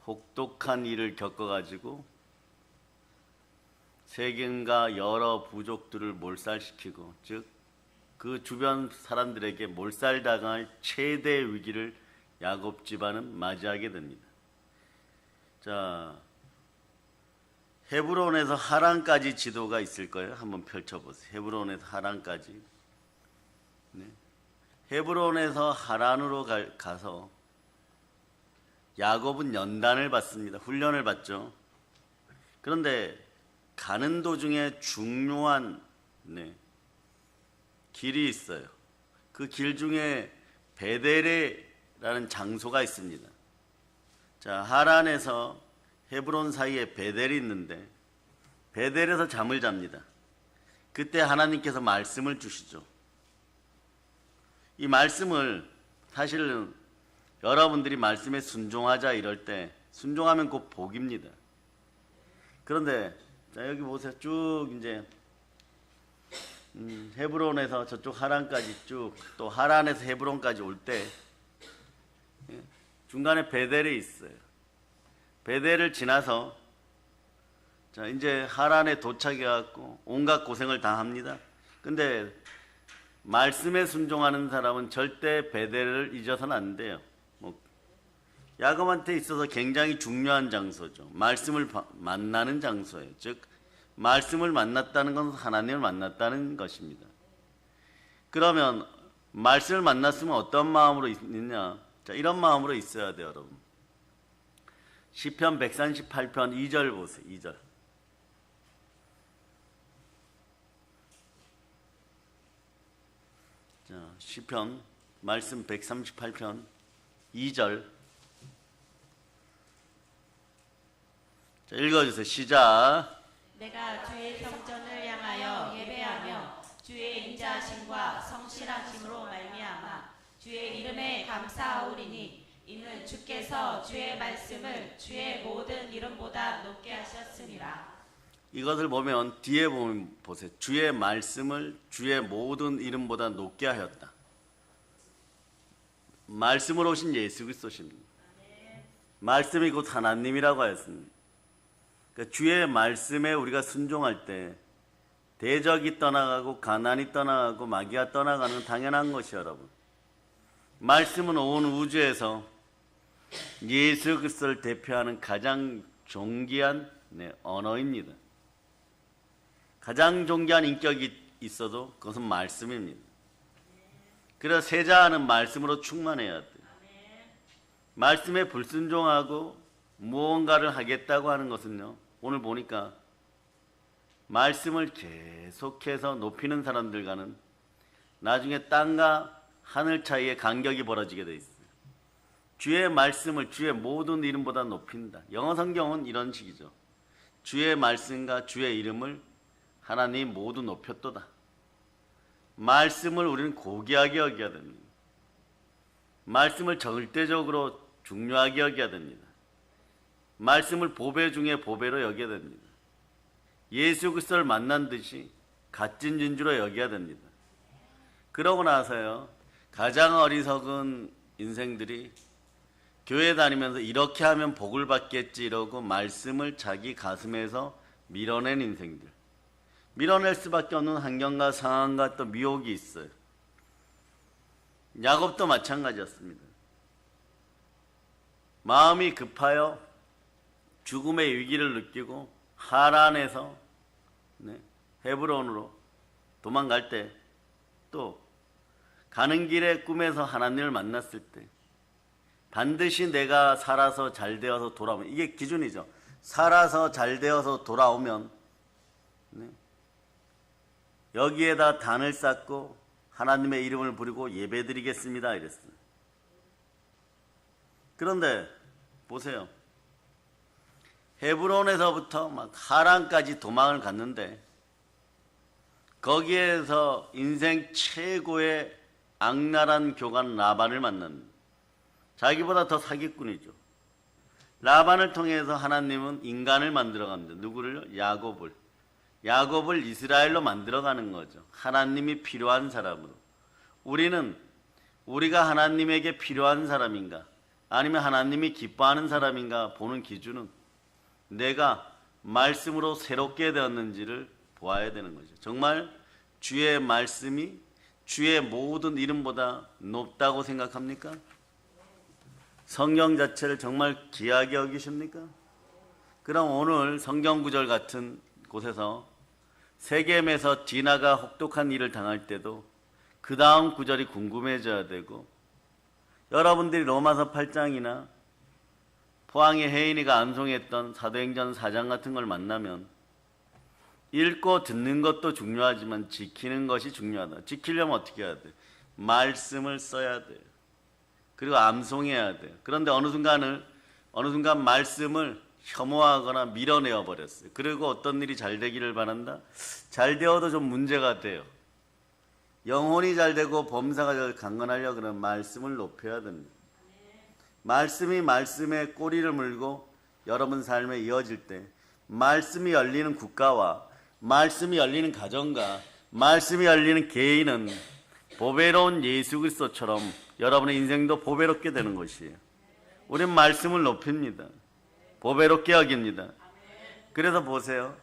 혹독한 일을 겪어가지고 세겜과 여러 부족들을 몰살시키고, 즉 그 주변 사람들에게 몰살당할 최대 위기를 야곱 집안은 맞이하게 됩니다. 자, 헤브론에서 하란까지 지도가 있을 거예요. 한번 펼쳐보세요. 헤브론에서 하란까지. 네. 헤브론에서 하란으로 가서 야곱은 연단을 받습니다. 훈련을 받죠. 그런데 가는 도중에 중요한 길이 있어요. 그 길 중에 베델이라는 장소가 있습니다. 자, 하란에서 헤브론 사이에 베델이 있는데 베델에서 잠을 잡니다. 그때 하나님께서 말씀을 주시죠. 이 말씀을 사실은 여러분들이 말씀에 순종하자 이럴 때 순종하면 곧 복입니다. 그런데 자, 여기 보세요. 쭉 이제 헤브론에서 저쪽 하란까지 쭉, 또 하란에서 헤브론까지 올 때 중간에 베델이 있어요. 베델을 지나서 자, 이제 하란에 도착해 갖고 온갖 고생을 다 합니다. 근데 말씀에 순종하는 사람은 절대 베델을 잊어서는 안 돼요. 야곱한테 있어서 굉장히 중요한 장소죠. 말씀을 만나는 장소예요. 즉 말씀을 만났다는 건 하나님을 만났다는 것입니다. 그러면 말씀을 만났으면 어떤 마음으로 있느냐? 자, 이런 마음으로 있어야 돼요, 여러분. 시편 138편 2절 보세요. 2절. 자, 시편 말씀 138편 2절. 자, 읽어주세요. 시작. 내가 주의 성전을 향하여 예배하며 주의 인자하심과 성실하심으로 말미암아 주의 이름에 감사하오리니 이는 주께서 주의 말씀을 주의 모든 이름보다 높게 하셨음이라. 이것을 보면 뒤에 보면 보세요. 주의 말씀을 주의 모든 이름보다 높게 하였다. 말씀으로 오신 예수 그리스도십니다. 말씀이 곧 하나님이라고 하였습니다. 그러니까 주의 말씀에 우리가 순종할 때 대적이 떠나가고 가난이 떠나가고 마귀가 떠나가는 건 당연한 것이요, 여러분. 말씀은 온 우주에서 예수 그리스도를 대표하는 가장 존귀한 언어입니다. 가장 존귀한 인격이 있어도 그것은 말씀입니다. 그래서 세자는 말씀으로 충만해야 돼요. 말씀에 불순종하고 무언가를 하겠다고 하는 것은요, 오늘 보니까 말씀을 계속해서 높이는 사람들과는 나중에 땅과 하늘 사이에 간격이 벌어지게 돼 있어요. 주의 말씀을 주의 모든 이름보다 높인다. 영어 성경은 이런 식이죠. 주의 말씀과 주의 이름을 하나님 모두 높였도다. 말씀을 우리는 고귀하게 여겨야 됩니다. 말씀을 절대적으로 중요하게 여겨야 됩니다. 말씀을 보배 중에 보배로 여겨야 됩니다. 예수 그리스도를 만난 듯이 값진 진주로 여겨야 됩니다. 그러고 나서요, 가장 어리석은 인생들이 교회 다니면서 이렇게 하면 복을 받겠지 이러고 말씀을 자기 가슴에서 밀어낸 인생들. 밀어낼 수밖에 없는 환경과 상황과 또 미혹이 있어요. 야곱도 마찬가지였습니다. 마음이 급하여 죽음의 위기를 느끼고 하란에서 헤브론으로 도망갈 때, 또 가는 길에 꿈에서 하나님을 만났을 때 반드시 내가 살아서 잘 되어서 돌아오면, 이게 기준이죠. 살아서 잘 되어서 돌아오면 여기에다 단을 쌓고 하나님의 이름을 부르고 예배드리겠습니다 이랬어요. 그런데 보세요. 헤브론에서부터 막 하란까지 도망을 갔는데 거기에서 인생 최고의 악랄한 교관 라반을 만납니다. 자기보다 더 사기꾼이죠. 라반을 통해서 하나님은 인간을 만들어갑니다. 누구를요? 야곱을 이스라엘로 만들어가는 거죠. 하나님이 필요한 사람으로. 우리가 하나님에게 필요한 사람인가? 아니면 하나님이 기뻐하는 사람인가 보는 기준은 내가 말씀으로 새롭게 되었는지를 보아야 되는 거죠. 정말 주의 말씀이 주의 모든 이름보다 높다고 생각합니까? 성경 자체를 정말 귀하게 여기십니까? 그럼 오늘 성경 구절 같은 곳에서 세겜에서 디나가 혹독한 일을 당할 때도 그 다음 구절이 궁금해져야 되고, 여러분들이 로마서 8장이나 포항의 혜인이가 암송했던 사도행전 4장 같은 걸 만나면 읽고 듣는 것도 중요하지만 지키는 것이 중요하다. 지키려면 어떻게 해야 돼? 말씀을 써야 돼. 그리고 암송해야 돼. 그런데 어느 순간 말씀을 혐오하거나 밀어내어 버렸어요. 그리고 어떤 일이 잘 되기를 바란다? 잘 되어도 좀 문제가 돼요. 영혼이 잘 되고 범사가 잘 강건하려고 그러면 말씀을 높여야 됩니다. 말씀이 말씀에 꼬리를 물고 여러분 삶에 이어질 때 말씀이 열리는 국가와 말씀이 열리는 가정과 말씀이 열리는 개인은 보배로운 예수 그리스도처럼 여러분의 인생도 보배롭게 되는 것이에요. 우리는 말씀을 높입니다. 보배롭게 여깁니다. 그래서 보세요.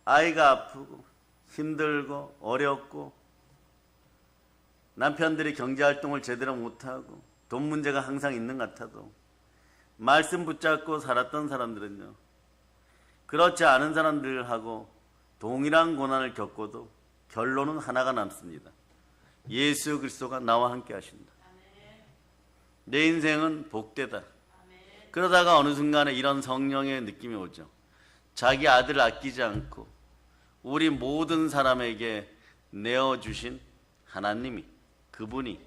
아이가 아프고 힘들고 어렵고 남편들이 경제활동을 제대로 못하고 돈 문제가 항상 있는 것 같아도 말씀 붙잡고 살았던 사람들은요, 그렇지 않은 사람들하고 동일한 고난을 겪어도 결론은 하나가 남습니다. 예수 그리스도가 나와 함께 하신다. 내 인생은 복되다. 그러다가 어느 순간에 이런 성령의 느낌이 오죠. 자기 아들을 아끼지 않고 우리 모든 사람에게 내어주신 하나님이, 그분이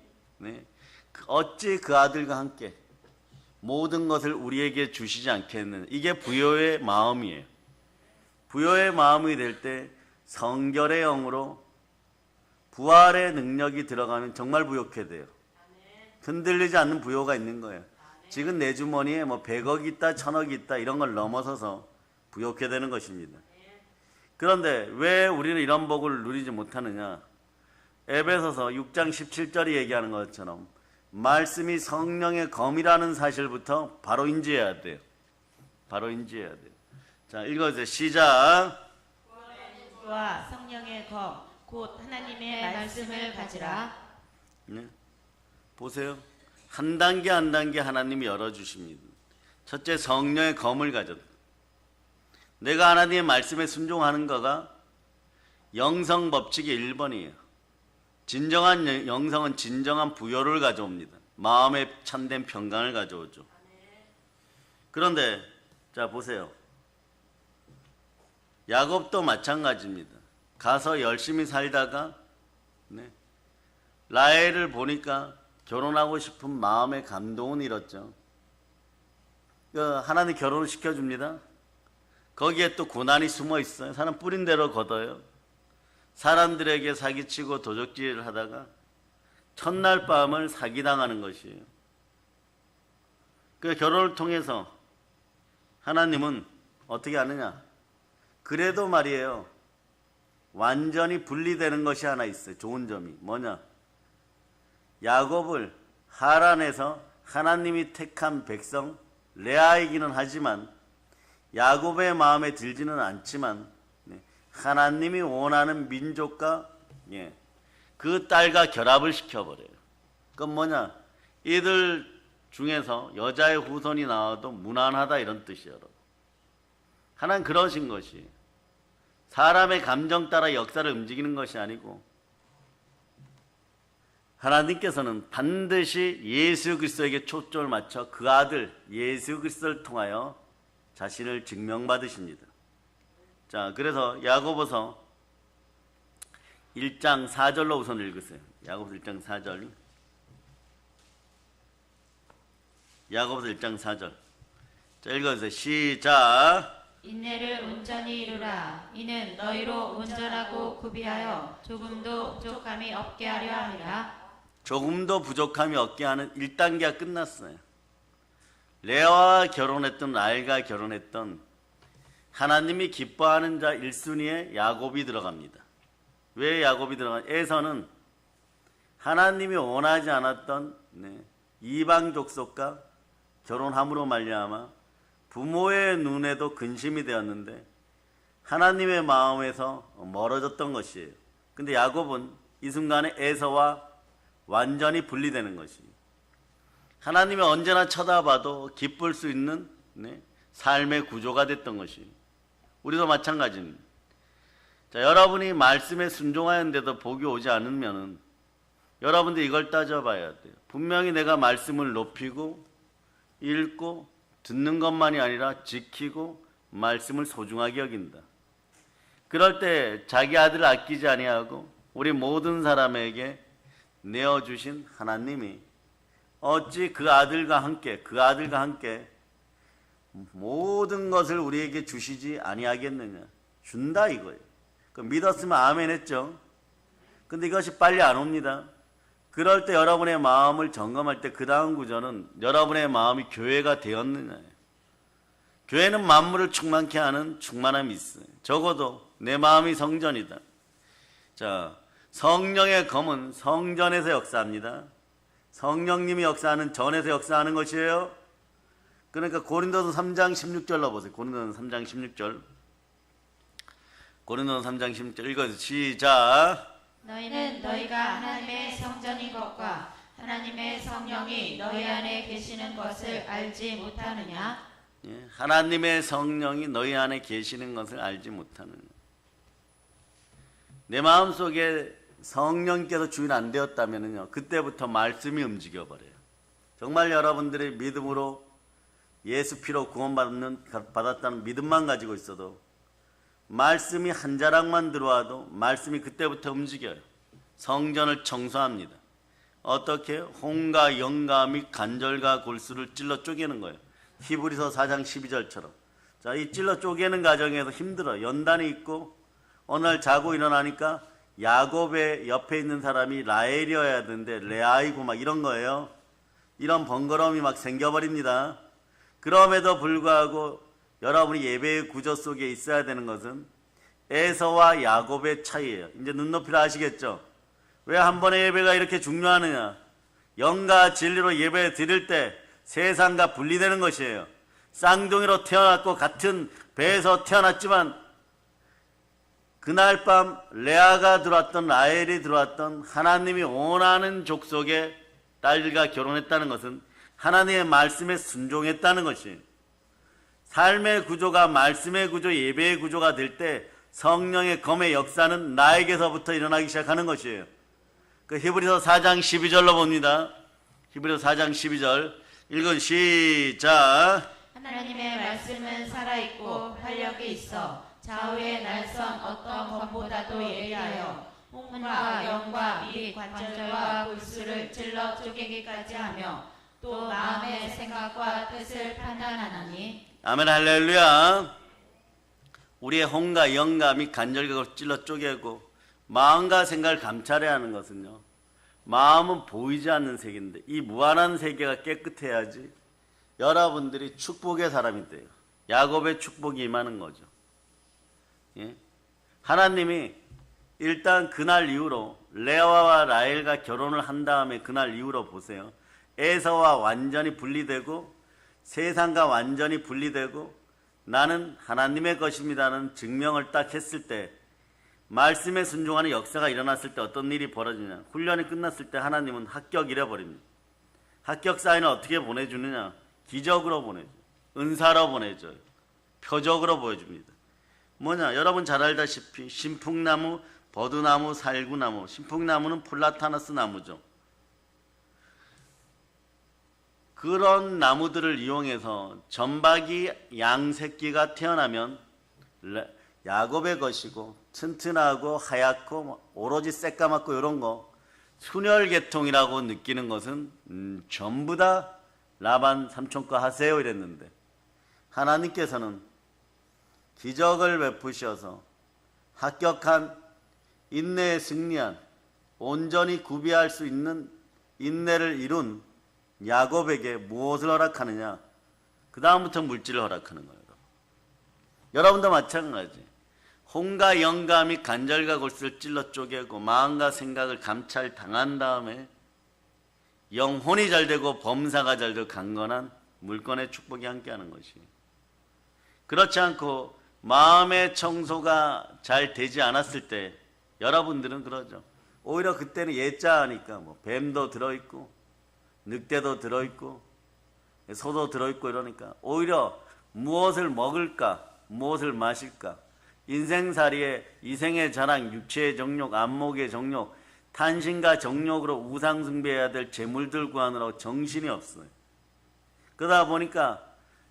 어찌 그 아들과 함께 모든 것을 우리에게 주시지 않겠느냐. 이게 부요의 마음이에요. 부요의 마음이 될 때 성결의 영으로 부활의 능력이 들어가면 정말 부요케 돼요. 흔들리지 않는 부요가 있는 거예요. 지금 내 주머니에 뭐 100억 있다, 1000억 있다 이런 걸 넘어서서 부요케 되는 것입니다. 그런데 왜 우리는 이런 복을 누리지 못하느냐? 에베소서 6장 17절이 얘기하는 것처럼 말씀이 성령의 검이라는 사실부터 바로 인지해야 돼요. 바로 인지해야 돼요. 자, 읽어주세요. 시작. 와 성령의 검, 곧 하나님의 말씀을 가지라. 네. 보세요. 한 단계 한 단계 하나님이 열어주십니다. 첫째, 성령의 검을 가졌다. 내가 하나님의 말씀에 순종하는 거가 영성 법칙의 1번이에요. 진정한 영성은 진정한 부요를 가져옵니다. 마음에 참된 평강을 가져오죠. 그런데 자 보세요. 야곱도 마찬가지입니다. 가서 열심히 살다가 라헬을 보니까 결혼하고 싶은 마음의 감동은 잃었죠. 하나님 결혼을 시켜줍니다. 거기에 또 고난이 숨어 있어요. 사람 뿌린 대로 걷어요. 사람들에게 사기치고 도적질을 하다가 첫날 밤을 사기당하는 것이에요. 그 결혼을 통해서 하나님은 어떻게 하느냐? 그래도 말이에요. 완전히 분리되는 것이 하나 있어요. 좋은 점이 뭐냐? 야곱을 하란에서 하나님이 택한 백성 레아이기는 하지만 야곱의 마음에 들지는 않지만 하나님이 원하는 민족과 그 딸과 결합을 시켜버려요. 그건 뭐냐? 이들 중에서 여자의 후손이 나와도 무난하다 이런 뜻이에요. 여러분. 하나님 그러신 것이 사람의 감정 따라 역사를 움직이는 것이 아니고 하나님께서는 반드시 예수 그리스도에게 초점을 맞춰 그 아들 예수 그리스도를 통하여 자신을 증명받으십니다. 자, 그래서 야고보서 1장 4절로 우선 읽으세요. 야고보서 1장 4절. 야고보서 1장 4절. 자, 읽어주세요. 시작. 인내를 온전히 이루라. 이는 너희로 온전하고 구비하여 조금도 부족함이 없게 하려 함이라. 조금도 부족함이 없게 하는 1단계가 끝났어요. 레아와 결혼했던 라헬과 결혼했던 하나님이 기뻐하는 자 1순위에 야곱이 들어갑니다. 왜 야곱이 들어가냐? 에서는 하나님이 원하지 않았던 이방 족속과 결혼함으로 말미암아 부모의 눈에도 근심이 되었는데 하나님의 마음에서 멀어졌던 것이에요. 근데 야곱은 이 순간에 에서와 완전히 분리되는 것이, 하나님이 언제나 쳐다봐도 기쁠 수 있는 삶의 구조가 됐던 것이, 우리도 마찬가지입니다. 자, 여러분이 말씀에 순종하였는데도 복이 오지 않으면은 여러분들 이걸 따져봐야 돼요. 분명히 내가 말씀을 높이고 읽고 듣는 것만이 아니라 지키고 말씀을 소중하게 여긴다. 그럴 때 자기 아들을 아끼지 아니하고 우리 모든 사람에게 내어주신 하나님이 어찌 그 아들과 함께 모든 것을 우리에게 주시지 아니하겠느냐. 준다 이거예요. 믿었으면 아멘 했죠. 근데 이것이 빨리 안 옵니다. 그럴 때 여러분의 마음을 점검할 때 그 다음 구절은 여러분의 마음이 교회가 되었느냐예요. 교회는 만물을 충만케 하는 충만함이 있어요. 적어도 내 마음이 성전이다. 자, 성령의 검은 성전에서 역사합니다. 성령님이 역사하는 전에서 역사하는 것이에요. 그러니까 고린도서 3장 16절로 보세요. 고린도서 3장 16절. 고린도서 3장 16절 읽어주세요. 시작. 너희는 너희가 하나님의 성전인 것과 하나님의 성령이 너희 안에 계시는 것을 알지 못하느냐? 예, 하나님의 성령이 너희 안에 계시는 것을 알지 못하느냐. 내 마음속에 성령께서 주인 안 되었다면요, 그때부터 말씀이 움직여버려요. 정말 여러분들이 믿음으로 예수 피로 구원받았다는 믿음만 가지고 있어도 말씀이 한 자락만 들어와도 말씀이 그때부터 움직여요. 성전을 청소합니다. 어떻게? 홍과 영과 및 간절과 골수를 찔러 쪼개는 거예요. 히브리서 4장 12절처럼. 자, 이 찔러 쪼개는 과정에서 힘들어요. 연단이 있고 어느 날 자고 일어나니까 야곱의 옆에 있는 사람이 라헬이어야 되는데 레아이고 막 이런 거예요. 이런 번거로움이 막 생겨버립니다. 그럼에도 불구하고 여러분이 예배의 구조 속에 있어야 되는 것은 에서와 야곱의 차이예요. 이제 눈높이를 아시겠죠? 왜 한 번의 예배가 이렇게 중요하느냐? 영과 진리로 예배 드릴 때 세상과 분리되는 것이에요. 쌍둥이로 태어났고 같은 배에서 태어났지만 그날 밤 레아가 들어왔던 라헬이 들어왔던 하나님이 원하는 족속의 딸과 결혼했다는 것은 하나님의 말씀에 순종했다는 것이에요. 삶의 구조가 말씀의 구조, 예배의 구조가 될 때 성령의 검의 역사는 나에게서부터 일어나기 시작하는 것이에요. 그 히브리서 4장 12절로 봅니다. 히브리서 4장 12절 읽은 시작. 하나님의 말씀은 살아있고 활력이 있어 좌우의 날선 어떤 검보다도 예리하여 혼과 영과 및 관절과 골수를 찔러 쪼개기까지 하며 또 마음의 생각과 뜻을 판단하나니. 아멘 할렐루야. 우리의 혼과 영과 및 간절과 찔러 쪼개고 마음과 생각을 감찰해야 하는 것은요, 마음은 보이지 않는 세계인데 이 무한한 세계가 깨끗해야지 여러분들이 축복의 사람이 돼요. 야곱의 축복이 임하는 거죠. 예? 하나님이 일단 그날 이후로 레아와 라헬과 결혼을 한 다음에 그날 이후로 보세요. 에서와 완전히 분리되고 세상과 완전히 분리되고 나는 하나님의 것입니다는 증명을 딱 했을 때, 말씀에 순종하는 역사가 일어났을 때 어떤 일이 벌어지냐. 훈련이 끝났을 때 하나님은 합격 이래버립니다. 합격 사인을 어떻게 보내주느냐. 기적으로 보내줘요. 은사로 보내줘요. 표적으로 보여줍니다. 뭐냐, 여러분 잘 알다시피 신풍나무, 버드나무, 살구나무, 신풍나무는 플라타너스 나무죠. 그런 나무들을 이용해서 점박이 양 새끼가 태어나면 야곱의 것이고 튼튼하고 하얗고 오로지 새까맣고 이런 거 순혈계통이라고 느끼는 것은 전부 다 라반 삼촌 거 하세요 이랬는데, 하나님께서는 기적을 베푸셔서 합격한, 인내에 승리한, 온전히 구비할 수 있는 인내를 이룬 야곱에게 무엇을 허락하느냐? 그 다음부터 물질을 허락하는 거예요. 여러분도 마찬가지. 혼과 영과 및 간절과 골수를 찔러 쪼개고 마음과 생각을 감찰 당한 다음에 영혼이 잘 되고 범사가 잘 되고 강건한 물건의 축복이 함께하는 것이. 그렇지 않고 마음의 청소가 잘 되지 않았을 때 여러분들은 그러죠. 오히려 그때는 예자하니까 뭐 뱀도 들어있고 늑대도 들어있고 소도 들어있고 이러니까 오히려 무엇을 먹을까 무엇을 마실까 인생살이에 이생의 자랑 육체의 정욕 안목의 정욕 탄신과 정욕으로 우상숭배해야 될 재물들 구하느라고 정신이 없어요. 그러다 보니까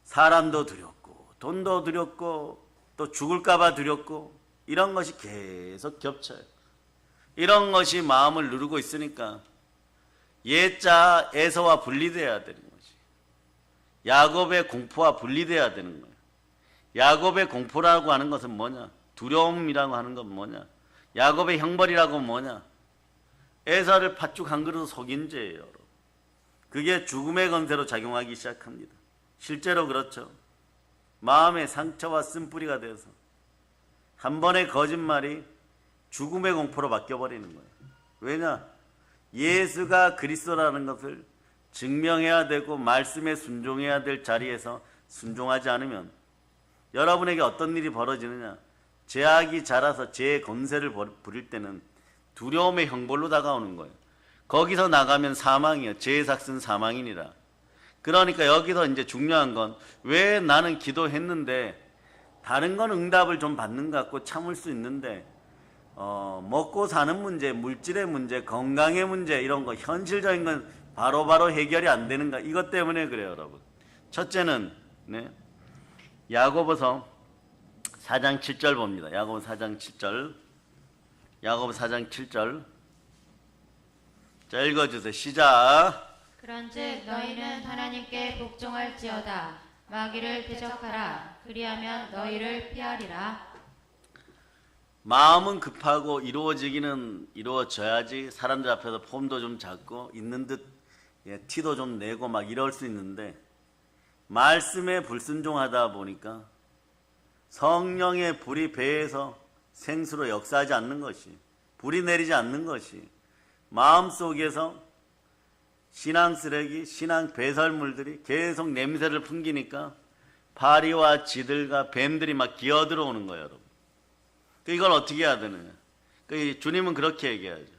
사람도 두렵고 돈도 두렵고 또 죽을까봐 두렵고 이런 것이 계속 겹쳐요. 이런 것이 마음을 누르고 있으니까 옛자 에서와 분리되어야 되는 것이. 야곱의 공포와 분리되어야 되는 거예요. 야곱의 공포라고 하는 것은 뭐냐? 두려움이라고 하는 건 뭐냐? 야곱의 형벌이라고 뭐냐? 에사를 팥죽 한 그릇 속인 죄예요. 여러분. 그게 죽음의 건세로 작용하기 시작합니다. 실제로 그렇죠. 마음의 상처와 쓴뿌리가 돼서 한 번의 거짓말이 죽음의 공포로 바뀌어버리는 거예요. 왜냐? 예수가 그리스도라는 것을 증명해야 되고 말씀에 순종해야 될 자리에서 순종하지 않으면 여러분에게 어떤 일이 벌어지느냐? 죄악이 자라서 죄의 권세를 부릴 때는 두려움의 형벌로 다가오는 거예요. 거기서 나가면 사망이에요. 죄의 삭은 사망이니라. 그러니까 여기서 이제 중요한 건 왜 나는 기도했는데 다른 건 응답을 좀 받는 것 같고 참을 수 있는데 먹고 사는 문제, 물질의 문제, 건강의 문제 이런 거 현실적인 건 바로바로 해결이 안 되는가 이것 때문에 그래요. 여러분. 첫째는 야고보서 4장 7절 봅니다. 야고보서 4장 7절 야고보서 4장 7절 자 읽어주세요. 시작. 그런즉 너희는 하나님께 복종할지어다. 마귀를 대적하라. 그리하면 너희를 피하리라. 마음은 급하고 이루어지기는 이루어져야지 사람들 앞에서 폼도 좀 잡고 있는 듯 티도 좀 내고 막 이럴 수 있는데 말씀에 불순종하다 보니까 성령의 불이 배에서 생수로 역사하지 않는 것이 불이 내리지 않는 것이 마음속에서 신앙 쓰레기, 신앙 배설물들이 계속 냄새를 풍기니까 파리와 쥐들과 뱀들이 막 기어들어오는 거예요. 여러분. 이걸 어떻게 해야 되느냐. 주님은 그렇게 얘기하죠.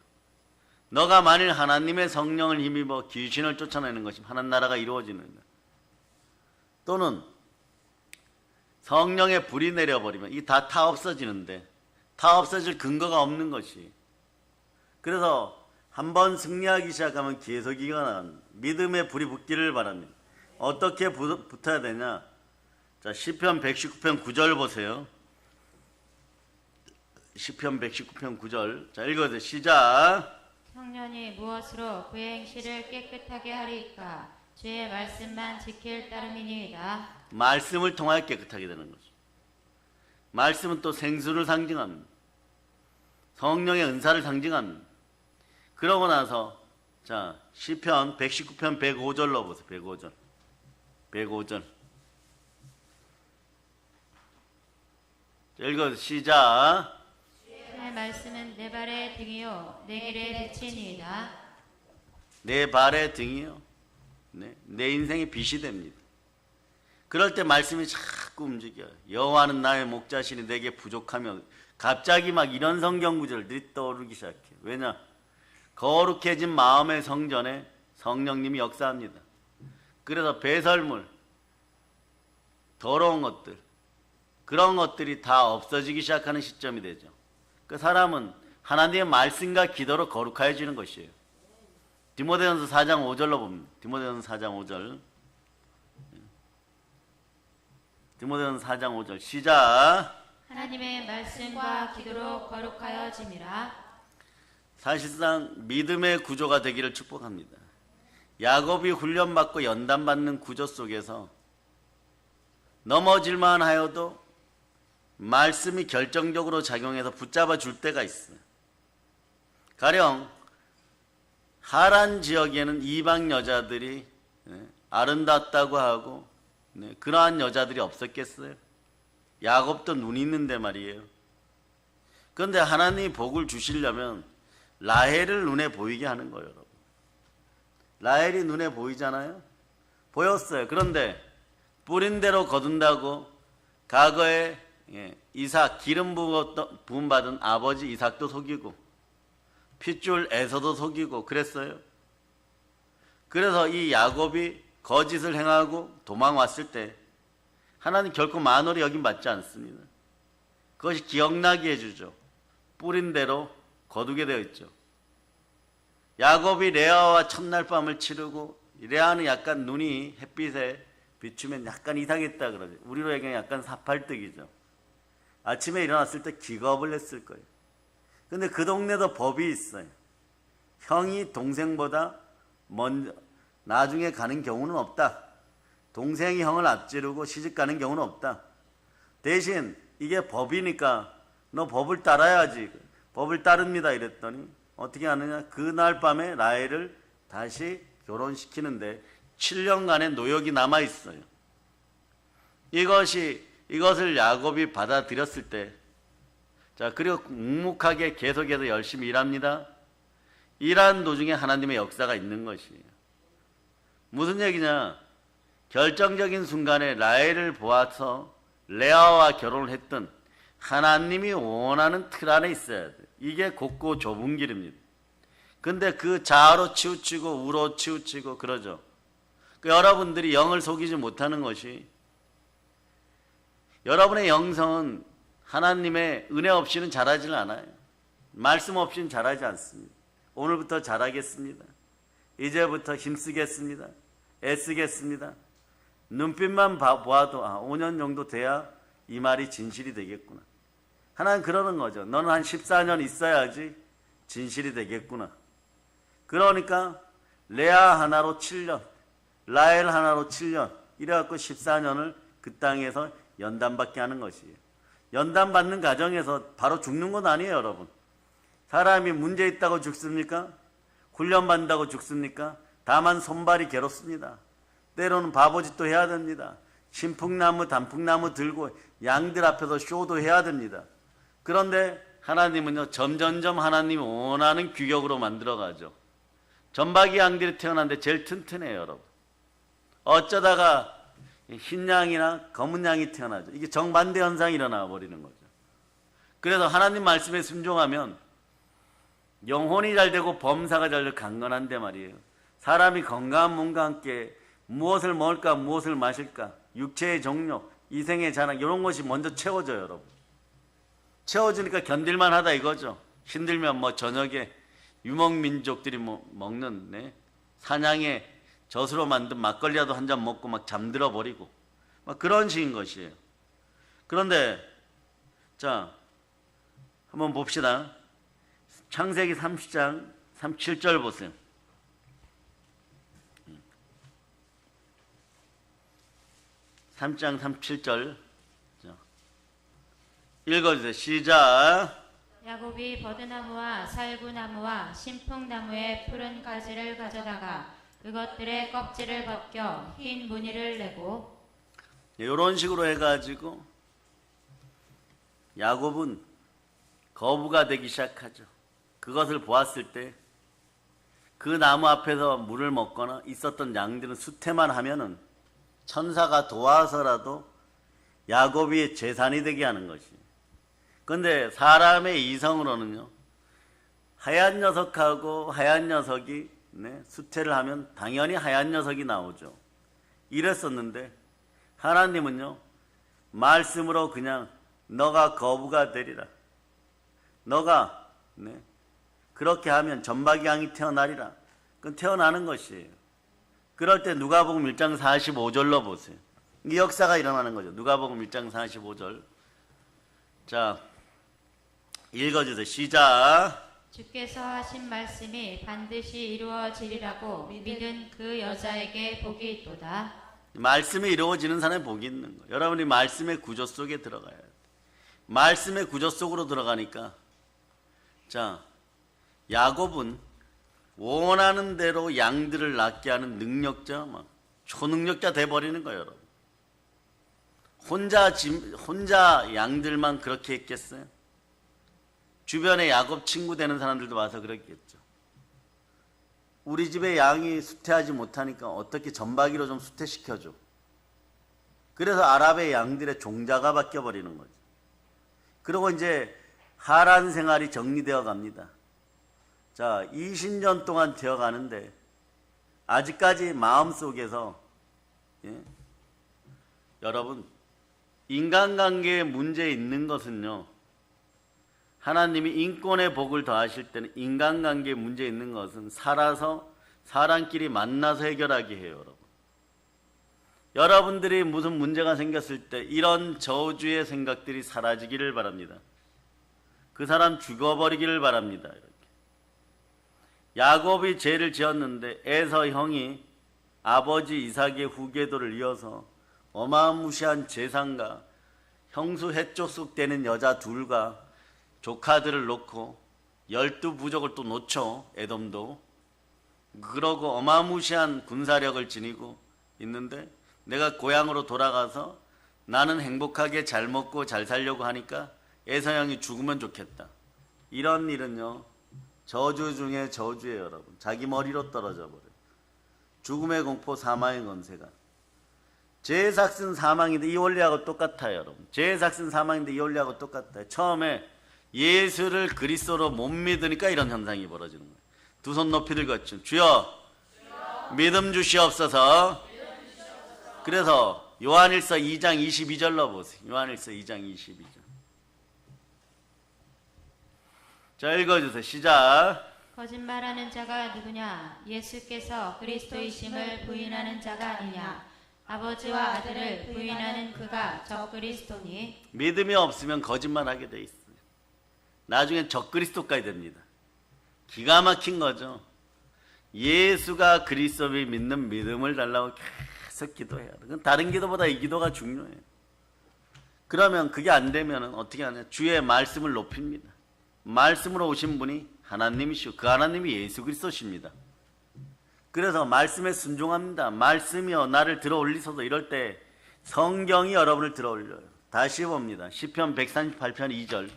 너가 만일 하나님의 성령을 힘입어 귀신을 쫓아내는 것이 하나님 나라가 이루어지느냐. 또는 성령의 불이 내려버리면 이게 다 없어지는데 다 없어질 근거가 없는 것이. 그래서 한번 승리하기 시작하면 계속이가 나는 믿음의 불이 붙기를 바랍니다. 어떻게 붙어야 되냐? 자, 시편 119편 9절 보세요. 시편 119편 9절. 자, 읽어주세요. 시작. 청년이 무엇으로 그의 행실을 깨끗하게 하리까? 주의 말씀만 지킬 따름이니이다. 말씀을 통하여 깨끗하게 되는 거죠. 말씀은 또 생수를 상징합니다. 성령의 은사를 상징합니다. 그러고 나서 자 시편 119편 105절로 보세요. 105절. 105절. 읽어 시작. 주의 말씀은 내 발의 등이요 내 길의 빛이니이다. 내 발의 등이요. 내 인생의 빛이 됩니다. 그럴 때 말씀이 자꾸 움직여요. 여호와는 나의 목자시니 내게 부족하며 갑자기 막 이런 성경 구절들이 떠오르기 시작해요. 왜냐? 거룩해진 마음의 성전에 성령님이 역사합니다. 그래서 배설물, 더러운 것들, 그런 것들이 다 없어지기 시작하는 시점이 되죠. 그 사람은 하나님의 말씀과 기도로 거룩해지는 것이에요. 디모데전서 4장 5절로 봅니다. 디모데전서 4장 5절. 디모데전서 4장 5절 시작. 하나님의 말씀과 기도로 거룩하여짐이라. 사실상 믿음의 구조가 되기를 축복합니다. 야곱이 훈련받고 연단받는 구조 속에서 넘어질만 하여도 말씀이 결정적으로 작용해서 붙잡아 줄 때가 있어요. 가령 하란 지역에는 이방 여자들이 아름답다고 하고 그러한 여자들이 없었겠어요? 야곱도 눈이 있는데 말이에요. 그런데 하나님이 복을 주시려면 라헬을 눈에 보이게 하는 거예요. 여러분. 라헬이 눈에 보이잖아요. 보였어요. 그런데 뿌린 대로 거둔다고 과거에 이삭 기름 부음 받은 아버지 이삭도 속이고 핏줄 에서도 속이고 그랬어요. 그래서 이 야곱이 거짓을 행하고 도망왔을 때 하나님 결코 만월이 여긴 받지 않습니다. 그것이 기억나게 해주죠. 뿌린 대로 거두게 되어 있죠. 야곱이 레아와 첫날 밤을 치르고, 레아는 약간 눈이 햇빛에 비추면 약간 이상했다 그러죠. 우리로 얘기하면 약간 사팔뜨기죠. 아침에 일어났을 때 기겁을 했을 거예요. 근데 그 동네도 법이 있어요. 형이 동생보다 먼저 나중에 가는 경우는 없다. 동생이 형을 앞지르고 시집 가는 경우는 없다. 대신 이게 법이니까 너 법을 따라야지. 법을 따릅니다 이랬더니 어떻게 하느냐, 그날 밤에 라헬을 다시 결혼시키는데 7년간의 노역이 남아있어요. 이것을 야곱이 받아들였을 때, 자, 그리고 묵묵하게 계속해서 열심히 일합니다. 일하는 도중에 하나님의 역사가 있는 것이에요. 무슨 얘기냐, 결정적인 순간에 라헬을 보아서 레아와 결혼을 했던 하나님이 원하는 틀 안에 있어야 돼. 이게 곱고 좁은 길입니다. 근데 그 자아로 치우치고 우로 치우치고 그러죠. 여러분들이 영을 속이지 못하는 것이, 여러분의 영성은 하나님의 은혜 없이는 자라지는 않아요. 말씀 없이는 자라지 않습니다. 오늘부터 잘하겠습니다. 이제부터 힘쓰겠습니다. 애쓰겠습니다. 눈빛만 보아도 5년 정도 돼야 이 말이 진실이 되겠구나. 하나는 그러는 거죠. 너는 한 14년 있어야지 진실이 되겠구나. 그러니까 레아 하나로 7년, 라헬 하나로 7년, 이래갖고 14년을 그 땅에서 연단받게 하는 것이에요. 연단받는 과정에서 바로 죽는 건 아니에요, 여러분. 사람이 문제 있다고 죽습니까? 훈련받는다고 죽습니까? 다만 손발이 괴롭습니다. 때로는 바보짓도 해야 됩니다. 신풍나무, 단풍나무 들고 양들 앞에서 쇼도 해야 됩니다. 그런데 하나님은요, 점점점 하나님이 원하는 규격으로 만들어가죠. 점박이 양들이 태어났는데 제일 튼튼해요, 여러분. 어쩌다가 흰 양이나 검은 양이 태어나죠. 이게 정반대 현상이 일어나 버리는 거죠. 그래서 하나님 말씀에 순종하면 영혼이 잘 되고 범사가 잘 되고 강건한데 말이에요. 사람이 건강한 몸과 함께 무엇을 먹을까, 무엇을 마실까, 육체의 정욕, 이생의 자랑, 이런 것이 먼저 채워져요, 여러분. 채워지니까 견딜만 하다 이거죠. 힘들면 뭐 저녁에 유목민족들이 먹는 사냥의 젖으로 만든 막걸리라도 한 잔 먹고 막 잠들어 버리고 막 그런 식인 것이에요. 그런데 자, 한번 봅시다. 창세기 30장 37절 보세요. (3장 37절) 읽어주세요. 시작. 야곱이 버드나무와 살구나무와 신풍나무의 푸른 가지를 가져다가 그것들의 껍질을 벗겨 흰 무늬를 내고, 이런 식으로 해가지고 야곱은 거부가 되기 시작하죠. 그것을 보았을 때 그 나무 앞에서 물을 먹거나 있었던 양들은 수태만 하면은 천사가 도와서라도 야곱이 재산이 되게 하는 것이. 그런데 사람의 이성으로는요, 하얀 녀석하고 하얀 녀석이 수태를 하면 당연히 하얀 녀석이 나오죠. 이랬었는데 하나님은요, 말씀으로 그냥 너가 거부가 되리라. 너가 그렇게 하면 점박이 양이 태어나리라. 그건 태어나는 것이에요. 그럴 때 누가복음 1장 45절로 보세요. 이 역사가 일어나는 거죠. 누가복음 1장 45절. 자, 읽어주세요. 시작. 주께서 하신 말씀이 반드시 이루어지리라고 믿은 그 여자에게 복이 있도다. 말씀이 이루어지는 사람에 복이 있는 거예요. 여러분이 말씀의 구조 속에 들어가야 돼요. 말씀의 구조 속으로 들어가니까, 자, 야곱은 원하는 대로 양들을 낳게 하는 능력자, 막 초능력자 돼버리는 거예요, 여러분. 혼자 양들만 그렇게 했겠어요? 주변에 야곱 친구 되는 사람들도 와서 그랬겠죠. 우리 집에 양이 수태하지 못하니까 어떻게 전박이로 좀 수태시켜줘. 그래서 아랍의 양들의 종자가 바뀌어버리는 거죠. 그리고 이제 하란 생활이 정리되어 갑니다. 자, 20년 동안 되어 가는데 아직까지 마음속에서 여러분 인간관계에 문제 있는 것은요, 하나님이 인권의 복을 더하실 때는 인간관계에 문제 있는 것은 살아서 사람끼리 만나서 해결하게 해요. 여러분들이 무슨 문제가 생겼을 때 이런 저주의 생각들이 사라지기를 바랍니다. 그 사람 죽어버리기를 바랍니다. 이렇게. 야곱이 죄를 지었는데 에서 형이 아버지 이삭의 후계도를 이어서 어마무시한 재산과 형수 헷조숙 되는 여자 둘과 조카들을 놓고 12부족을 또 놓죠. 에돔도. 그러고 어마무시한 군사력을 지니고 있는데 내가 고향으로 돌아가서 나는 행복하게 잘 먹고 잘 살려고 하니까 에서 형이 죽으면 좋겠다. 이런 일은요, 저주 중에 저주예요. 여러분. 자기 머리로 떨어져 버려요. 죽음의 공포, 사망의 권세가. 죄의 삭슨 사망인데 이 원리하고 똑같아요. 여러분. 죄의 삭슨 사망인데 이 원리하고 똑같아요. 처음에 예수를 그리스도로 못 믿으니까 이런 현상이 벌어지는 거예요. 두 손 높이 들고 주여 믿음 주시옵소서. 그래서 요한일서 2장 22절로 보세요. 요한일서 2장 22절. 자, 읽어주세요. 시작. 거짓말하는 자가 누구냐? 예수께서 그리스도이심을 부인하는 자가 아니냐? 아버지와 아들을 부인하는 그가 적 그리스도니. 믿음이 없으면 거짓말하게 돼 있어요. 나중엔 적 그리스도까지 됩니다. 기가 막힌 거죠. 예수가 그리스도를 믿는 믿음을 달라고 계속 기도해야 돼요. 다른 기도보다 이 기도가 중요해요. 그러면 그게 안 되면 어떻게 하냐? 주의 말씀을 높입니다. 말씀으로 오신 분이 하나님이시고 그 하나님이 예수 그리스도십니다. 그래서 말씀에 순종합니다. 말씀이여 나를 들어 올리소서. 이럴 때 성경이 여러분을 들어 올려요. 다시 봅니다. 시편 138편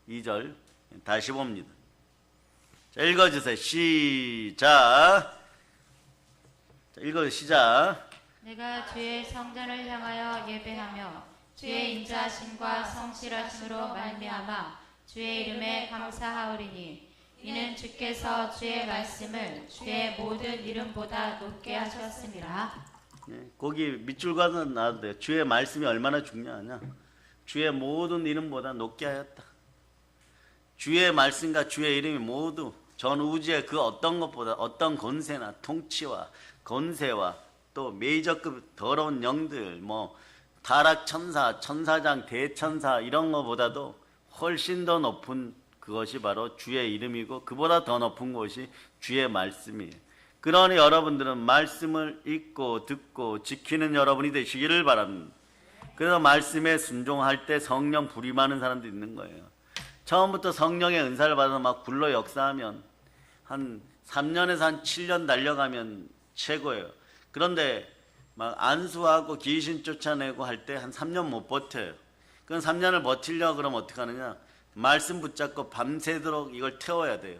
2절 다시 봅니다. 자, 읽어주세요. 시작. 자, 읽어주세요. 시작. 내가 주의 성전을 향하여 예배하며 주의 인자하심과 성실하심으로 말미암아 주의 이름에 감사하오리니 이는 주께서 주의 말씀을 주의 모든 이름보다 높게 하셨습니다. 거기 밑줄과도 나와도 돼요. 주의 말씀이 얼마나 중요하냐. 주의 모든 이름보다 높게 하였다. 주의 말씀과 주의 이름이 모두 전 우주의 그 어떤 것보다 어떤 권세나 통치와 권세와 또 메이저급 더러운 영들 뭐 타락천사, 천사장, 대천사 이런 것보다도 훨씬 더 높은 그것이 바로 주의 이름이고 그보다 더 높은 것이 주의 말씀이에요. 그러니 여러분들은 말씀을 읽고 듣고 지키는 여러분이 되시기를 바랍니다. 그래서 말씀에 순종할 때 성령 불임하는 사람도 있는 거예요. 처음부터 성령의 은사를 받아서 막 굴러 역사하면 한 3년에서 한 7년 달려가면 최고예요. 그런데 막 안수하고 귀신 쫓아내고 할 때 한 3년 못 버텨요. 그럼 3년을 버티려고 그러면 어떻게 하느냐? 말씀 붙잡고 밤새도록 이걸 태워야 돼요.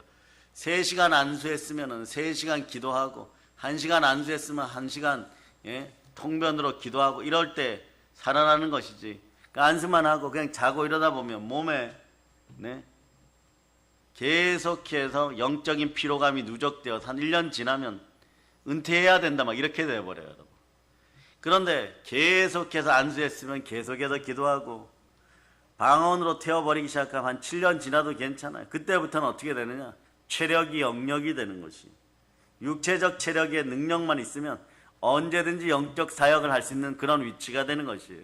3시간 안수했으면 3시간 기도하고 1시간 안수했으면 1시간 통변으로 기도하고 이럴 때 살아나는 것이지. 그러니까 안수만 하고 그냥 자고 이러다 보면 몸에 계속해서 영적인 피로감이 누적되어서 한 1년 지나면 은퇴해야 된다 막 이렇게 돼버려요. 여러분. 그런데 계속해서 안수했으면 계속해서 기도하고 방언으로 태워버리기 시작하면 한 7년 지나도 괜찮아요. 그때부터는 어떻게 되느냐? 체력이 영역이 되는 것이. 육체적 체력의 능력만 있으면 언제든지 영적 사역을 할 수 있는 그런 위치가 되는 것이에요.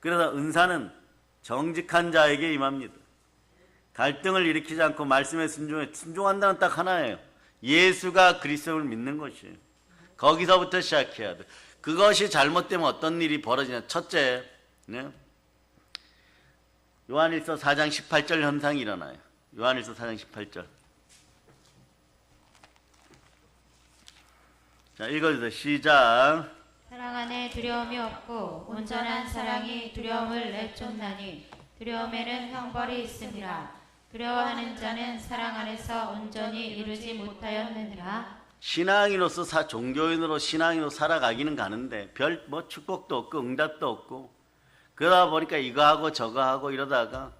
그래서 은사는 정직한 자에게 임합니다. 갈등을 일으키지 않고 말씀에 순종한다는 딱 하나예요. 예수가 그리스도를 믿는 것이에요. 거기서부터 시작해야 돼. 그것이 잘못되면 어떤 일이 벌어지냐. 첫째, 요한일서 4장 18절 현상이 일어나요. 요한일서 4장 18절. 자, 읽어주세요. 시작. 사랑 안에 두려움이 없고 온전한 사랑이 두려움을 내쫓나니 두려움에는 형벌이 있습니다. 두려워하는 자는 사랑 안에서 온전히 이루지 못하였느니라. 신앙인으로서 종교인으로 신앙인으로 살아가기는 가는데 별 뭐 축복도 없고 응답도 없고 그러다 보니까 이거 하고 저거 하고 이러다가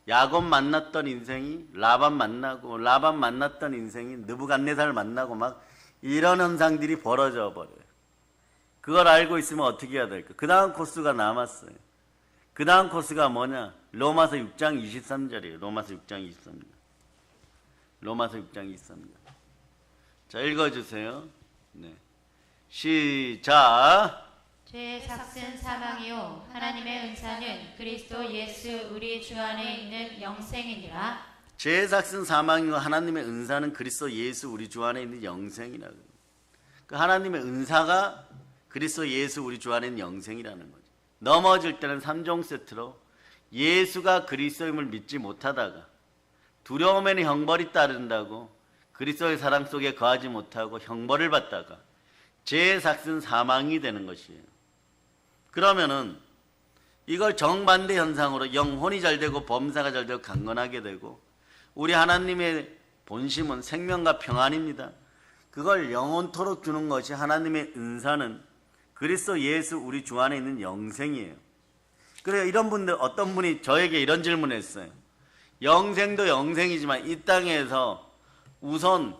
야곱 만났던 인생이 라반 만나고 라반 만났던 인생이 느부갓네살 만나고 막 이런 현상들이 벌어져 버려요. 그걸 알고 있으면 어떻게 해야 될까? 그 다음 코스가 남았어요. 그 다음 코스가 뭐냐? 로마서 6장 23절이에요. 로마서 6장 23절. 로마서 6장 23절. 자, 읽어주세요. 네. 시작. 죄의 삭은 사망이요 하나님의 은사는 그리스도 예수 우리 주 안에 있는 영생이니라. 죄의 삭은 사망이요 하나님의 은사는 그리스도 예수 우리 주 안에 있는 영생이라고. 그 하나님의 은사가 그리스도 예수 우리 주 안에 있는 영생이라는 거죠. 넘어질 때는 3종 세트로 예수가 그리스도임을 믿지 못하다가 두려움에는 형벌이 따른다고 그리스도의 사랑 속에 거하지 못하고 형벌을 받다가 죄의 삭은 사망이 되는 것이에요. 그러면은 이걸 정반대 현상으로 영혼이 잘 되고 범사가 잘 되고 강건하게 되고 우리 하나님의 본심은 생명과 평안입니다. 그걸 영원토록 주는 것이 하나님의 은사는 그리스도 예수 우리 주 안에 있는 영생이에요. 그래요. 이런 분들 어떤 분이 저에게 이런 질문을 했어요. 영생도 영생이지만 이 땅에서 우선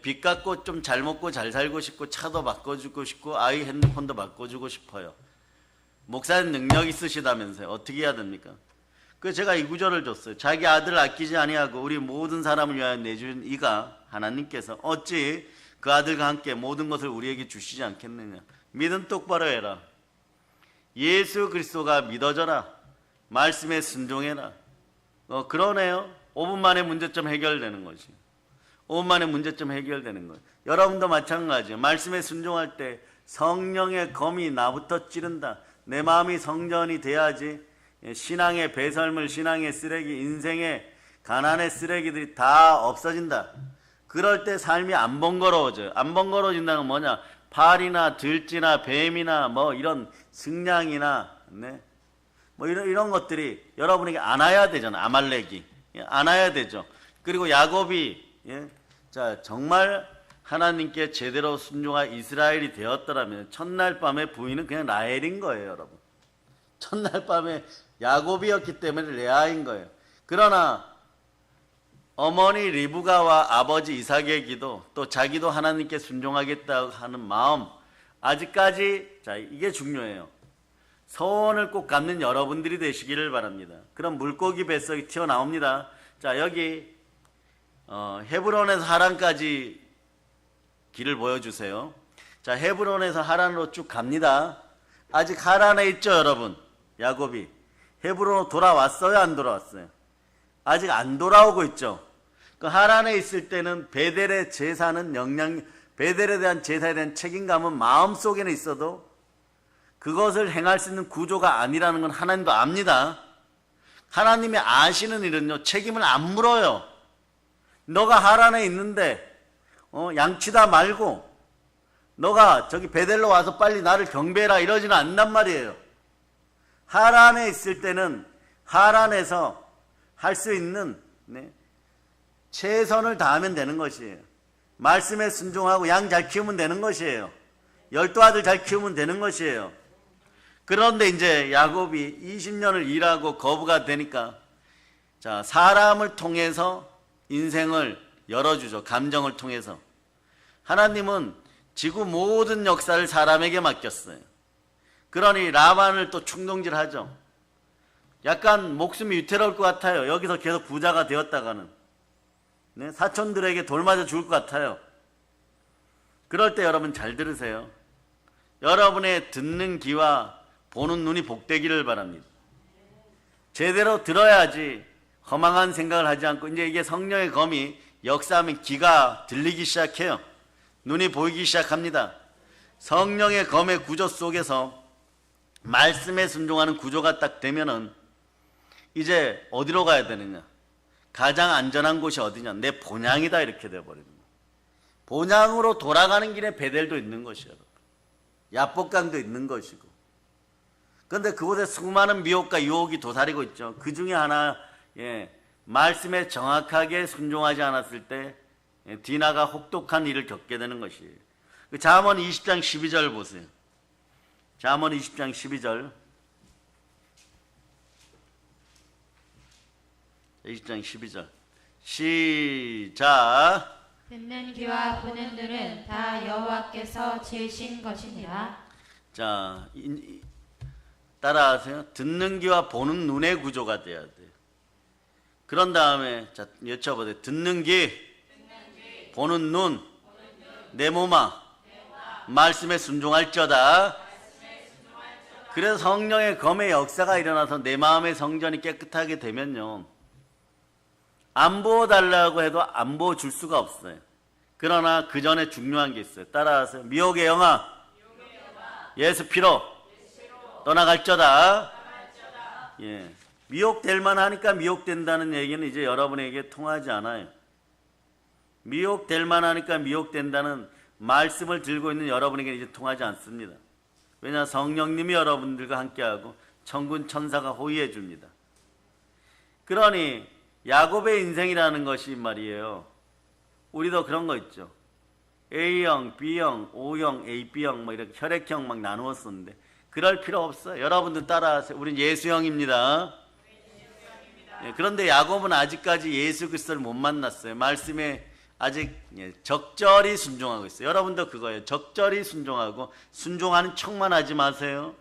빚 갚고 좀 잘 먹고 잘 살고 싶고 차도 바꿔주고 싶고 아이 핸드폰도 바꿔주고 싶어요. 목사님 능력 있으시다면서요. 어떻게 해야 됩니까? 그 제가 이 구절을 줬어요. 자기 아들을 아끼지 아니하고 우리 모든 사람을 위하여 내준 이가 하나님께서 어찌 그 아들과 함께 모든 것을 우리에게 주시지 않겠느냐. 믿음 똑바로 해라. 예수 그리스도가 믿어져라. 말씀에 순종해라. 그러네요. 5분 만에 문제점 해결되는 거지. 5분 만에 문제점 해결되는 거예요. 여러분도 마찬가지예요. 말씀에 순종할 때 성령의 검이 나부터 찌른다. 내 마음이 성전이 돼야지 신앙의 배설물, 신앙의 쓰레기, 인생의 가난의 쓰레기들이 다 없어진다. 그럴 때 삶이 안 번거로워져요. 안 번거로워진다는 건 뭐냐? 팔이나 들쥐나 뱀이나 뭐 이런 승냥이나 뭐 이런 것들이 여러분에게 안 와야 되잖아요. 아말렉이 안 와야 되죠. 그리고 야곱이 자 정말 하나님께 제대로 순종한 이스라엘이 되었더라면 첫날 밤에 부인은 그냥 라헬인 거예요, 여러분. 첫날 밤에 야곱이었기 때문에 레아인 거예요. 그러나 어머니 리브가와 아버지 이삭의 기도, 또 자기도 하나님께 순종하겠다고 하는 마음, 아직까지 자 이게 중요해요. 소원을 꼭 갖는 여러분들이 되시기를 바랍니다. 그럼 물고기 뱃속이 튀어나옵니다. 자 여기 헤브론에서 하란까지 길을 보여주세요. 자 헤브론에서 하란으로 쭉 갑니다. 아직 하란에 있죠, 여러분. 야곱이 헤브론으로 돌아왔어요, 안 돌아왔어요? 아직 안 돌아오고 있죠. 그 하란에 있을 때는 베델의 제사는 베델에 대한 제사에 대한 책임감은 마음속에는 있어도 그것을 행할 수 있는 구조가 아니라는 건 하나님도 압니다. 하나님이 아시는 일은요, 책임을 안 물어요. 너가 하란에 있는데 양치다 말고 너가 저기 베델로 와서 빨리 나를 경배해라 이러지는 않단 말이에요. 하란에 있을 때는 하란에서 할 수 있는 최선을 다하면 되는 것이에요. 말씀에 순종하고 양 잘 키우면 되는 것이에요. 12아들 잘 키우면 되는 것이에요. 그런데 이제 야곱이 20년을 일하고 거부가 되니까 자 사람을 통해서 인생을 열어주죠. 감정을 통해서. 하나님은 지구 모든 역사를 사람에게 맡겼어요. 그러니 라반을 또 충동질하죠. 약간 목숨이 위태로울 것 같아요. 여기서 계속 부자가 되었다가는 사촌들에게 돌 맞아 죽을 것 같아요. 그럴 때 여러분 잘 들으세요. 여러분의 듣는 귀와 보는 눈이 복되기를 바랍니다. 제대로 들어야지 허망한 생각을 하지 않고 이제 이게 성령의 검이 역사하면 귀가 들리기 시작해요. 눈이 보이기 시작합니다. 성령의 검의 구조 속에서 말씀에 순종하는 구조가 딱 되면은 이제 어디로 가야 되느냐? 가장 안전한 곳이 어디냐? 내 본향이다 이렇게 돼버립니다. 본향으로 돌아가는 길에 베델도 있는 것이에요. 야복강도 있는 것이고. 그런데 그곳에 수많은 미혹과 유혹이 도사리고 있죠. 그 중에 하나 말씀에 정확하게 순종하지 않았을 때 디나가 혹독한 일을 겪게 되는 것이에요. 잠언 20장 12절 보세요. 잠언 20장 12절. 20장 12절. 시작. 듣는 귀와 보는 눈은 다 여호와께서 지으신 것이니라. 자, 따라하세요. 듣는 귀와 보는 눈의 구조가 돼야 돼요. 그런 다음에 자, 여쭤보세요. 듣는 귀, 보는 눈, 내 몸아, 말씀에 순종할저다. 그래서 성령의 검의 역사가 일어나서 내 마음의 성전이 깨끗하게 되면요, 안 부어달라고 해도 안 부어줄 수가 없어요. 그러나 그 전에 중요한 게 있어요. 따라하세요. 미혹의 영아, 예수 피로 떠나갈저다. 예, 미혹될 만하니까 미혹된다는 얘기는 이제 여러분에게 통하지 않아요. 미혹될 만하니까 미혹된다는 말씀을 들고 있는 여러분에게 이제 통하지 않습니다. 왜냐, 성령님이 여러분들과 함께하고 천군 천사가 호위해 줍니다. 그러니 야곱의 인생이라는 것이 말이에요, 우리도 그런 거 있죠. A형, B형, O형, AB형 뭐 이렇게 혈액형 막 나누었었는데 그럴 필요 없어요. 여러분들 따라하세요. 우린 예수형입니다. 예, 그런데 야곱은 아직까지 예수 그리스도를 못 만났어요. 말씀에 아직 적절히 순종하고 있어요. 여러분도 그거예요. 적절히 순종하고, 순종하는 척만 하지 마세요.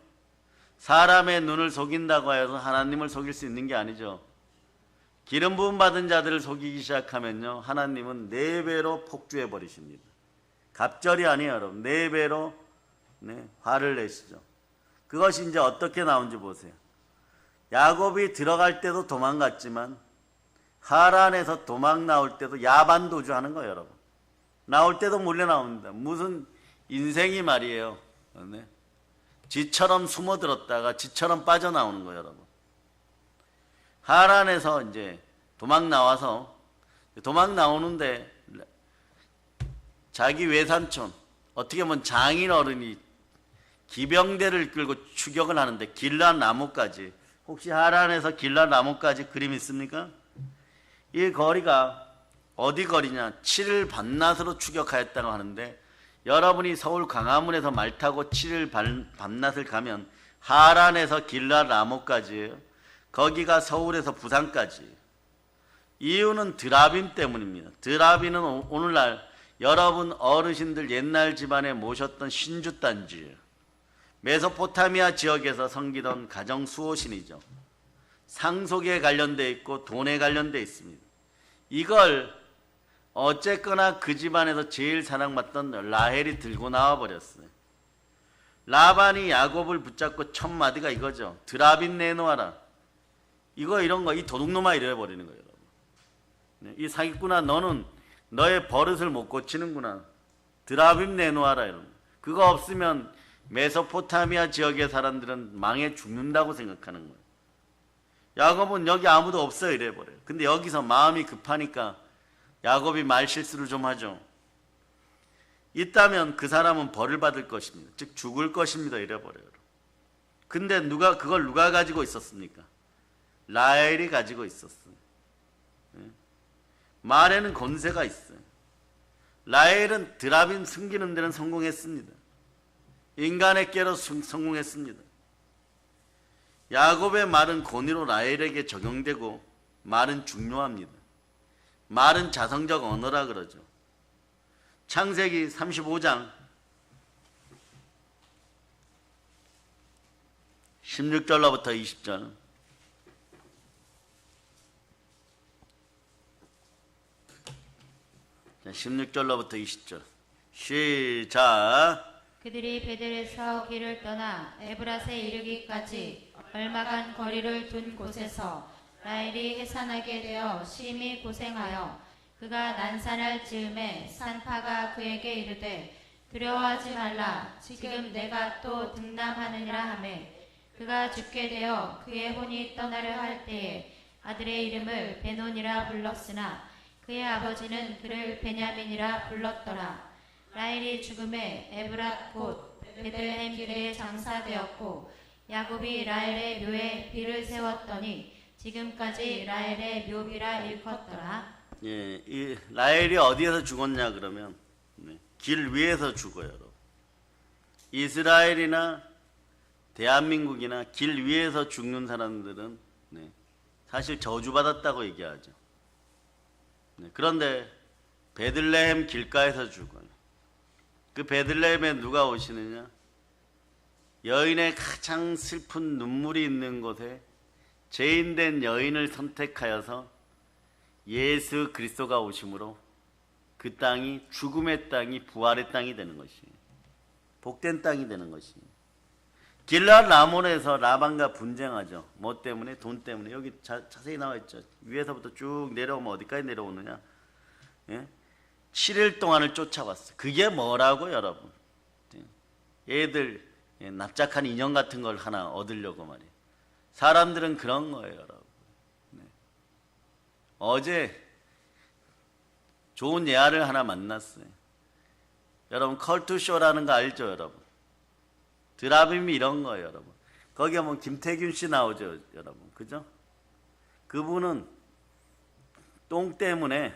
사람의 눈을 속인다고 해서 하나님을 속일 수 있는 게 아니죠. 기름 부음 받은 자들을 속이기 시작하면요, 하나님은 4배로 폭주해 버리십니다. 갑절이 아니에요, 여러분. 4배로 화를 내시죠. 그것이 이제 어떻게 나온지 보세요. 야곱이 들어갈 때도 도망갔지만 하란에서 도망 나올 때도 야반도주 하는 거예요, 여러분. 나올 때도 몰래 나옵니다. 무슨 인생이 말이에요. 네? 지처럼 숨어들었다가 지처럼 빠져나오는 거예요, 여러분. 하란에서 이제 도망 나와서, 도망 나오는데 자기 외삼촌, 어떻게 보면 장인 어른이 기병대를 끌고 추격을 하는데 길라 나무까지, 혹시 하란에서 길라 나무까지 그림 있습니까? 이 거리가 어디 거리냐, 7일 밤낮으로 추격하였다고 하는데, 여러분이 서울 광화문에서 말 타고 7일 밤낮을 가면 하란에서 길라 나무까지예요. 거기가 서울에서 부산까지. 이유는 드라빔 때문입니다. 드라빔은 오늘날 여러분 어르신들 옛날 집안에 모셨던 신주단지예요. 메소포타미아 지역에서 섬기던 가정 수호신이죠. 상속에 관련되어 있고 돈에 관련되어 있습니다. 이걸 어쨌거나 그 집안에서 제일 사랑받던 라헬이 들고 나와 버렸어요. 라반이 야곱을 붙잡고 첫 마디가 이거죠. 드라빔 내놓아라. 이런 거, 이 도둑놈아 이래 버리는 거예요, 여러분. 이 사기꾼아, 너는 너의 버릇을 못 고치는구나. 드라빔 내놓아라, 이런 거. 그거 없으면 메소포타미아 지역의 사람들은 망해 죽는다고 생각하는 거예요. 야곱은 여기 아무도 없어요, 이래 버려요. 근데 여기서 마음이 급하니까 야곱이 말실수를 좀 하죠. 있다면 그 사람은 벌을 받을 것입니다. 즉 죽을 것입니다, 이래 버려요. 근데 그걸 누가 가지고 있었습니까? 라헬이 가지고 있었어요. 말에는 권세가 있어요. 라헬은 드라빔 숨기는 데는 성공했습니다. 인간의 깨로 성공했습니다. 야곱의 말은 권위로 라헬에게 적용되고, 말은 중요합니다. 말은 자성적 언어라 그러죠. 창세기 35장 16절로부터 20절. 16절로부터 20절. 시작. 그들이 베델에서 길을 떠나 에브라스에 이르기까지 얼마간 거리를 둔 곳에서 라헬이 해산하게 되어 심히 고생하여 그가 난산할 즈음에 산파가 그에게 이르되 두려워하지 말라. 지금 내가 또 등남하느니라 하매 그가 죽게 되어 그의 혼이 떠나려 할 때에 아들의 이름을 베논이라 불렀으나 그의 아버지는 그를 베냐민이라 불렀더라. 라헬이 죽음에 에브랏 곧 베들레헴 길에 장사되었고 야곱이 라헬의 묘에 비를 세웠더니 지금까지 라헬의 묘비라 일컫더라. 예, 이 라헬이 어디에서 죽었냐 그러면 길 위에서 죽어요. 여러분. 이스라엘이나 대한민국이나 길 위에서 죽는 사람들은 사실 저주받았다고 얘기하죠. 그런데 베들레헴 길가에서 죽어요. 그 베들레헴에 누가 오시느냐? 여인의 가장 슬픈 눈물이 있는 곳에 죄인된 여인을 선택하여서 예수 그리스도가 오심으로 그 땅이 죽음의 땅이 부활의 땅이 되는 것이에요. 복된 땅이 되는 것이에요. 길라 라몬에서 라반과 분쟁하죠. 뭐 때문에? 돈 때문에. 여기 자세히 나와 있죠. 위에서부터 쭉 내려오면 어디까지 내려오느냐? 예? 7일 동안을 쫓아왔어요. 그게 뭐라고 여러분? 얘들 납작한 인형 같은 걸 하나 얻으려고 말이에요. 사람들은 그런 거예요, 여러분. 어제 좋은 예아를 하나 만났어요. 여러분 컬투쇼라는 거 알죠, 여러분? 드라빔이 이런 거예요, 여러분. 거기에 뭐 김태균 씨 나오죠, 여러분. 그죠? 그분은 똥 때문에,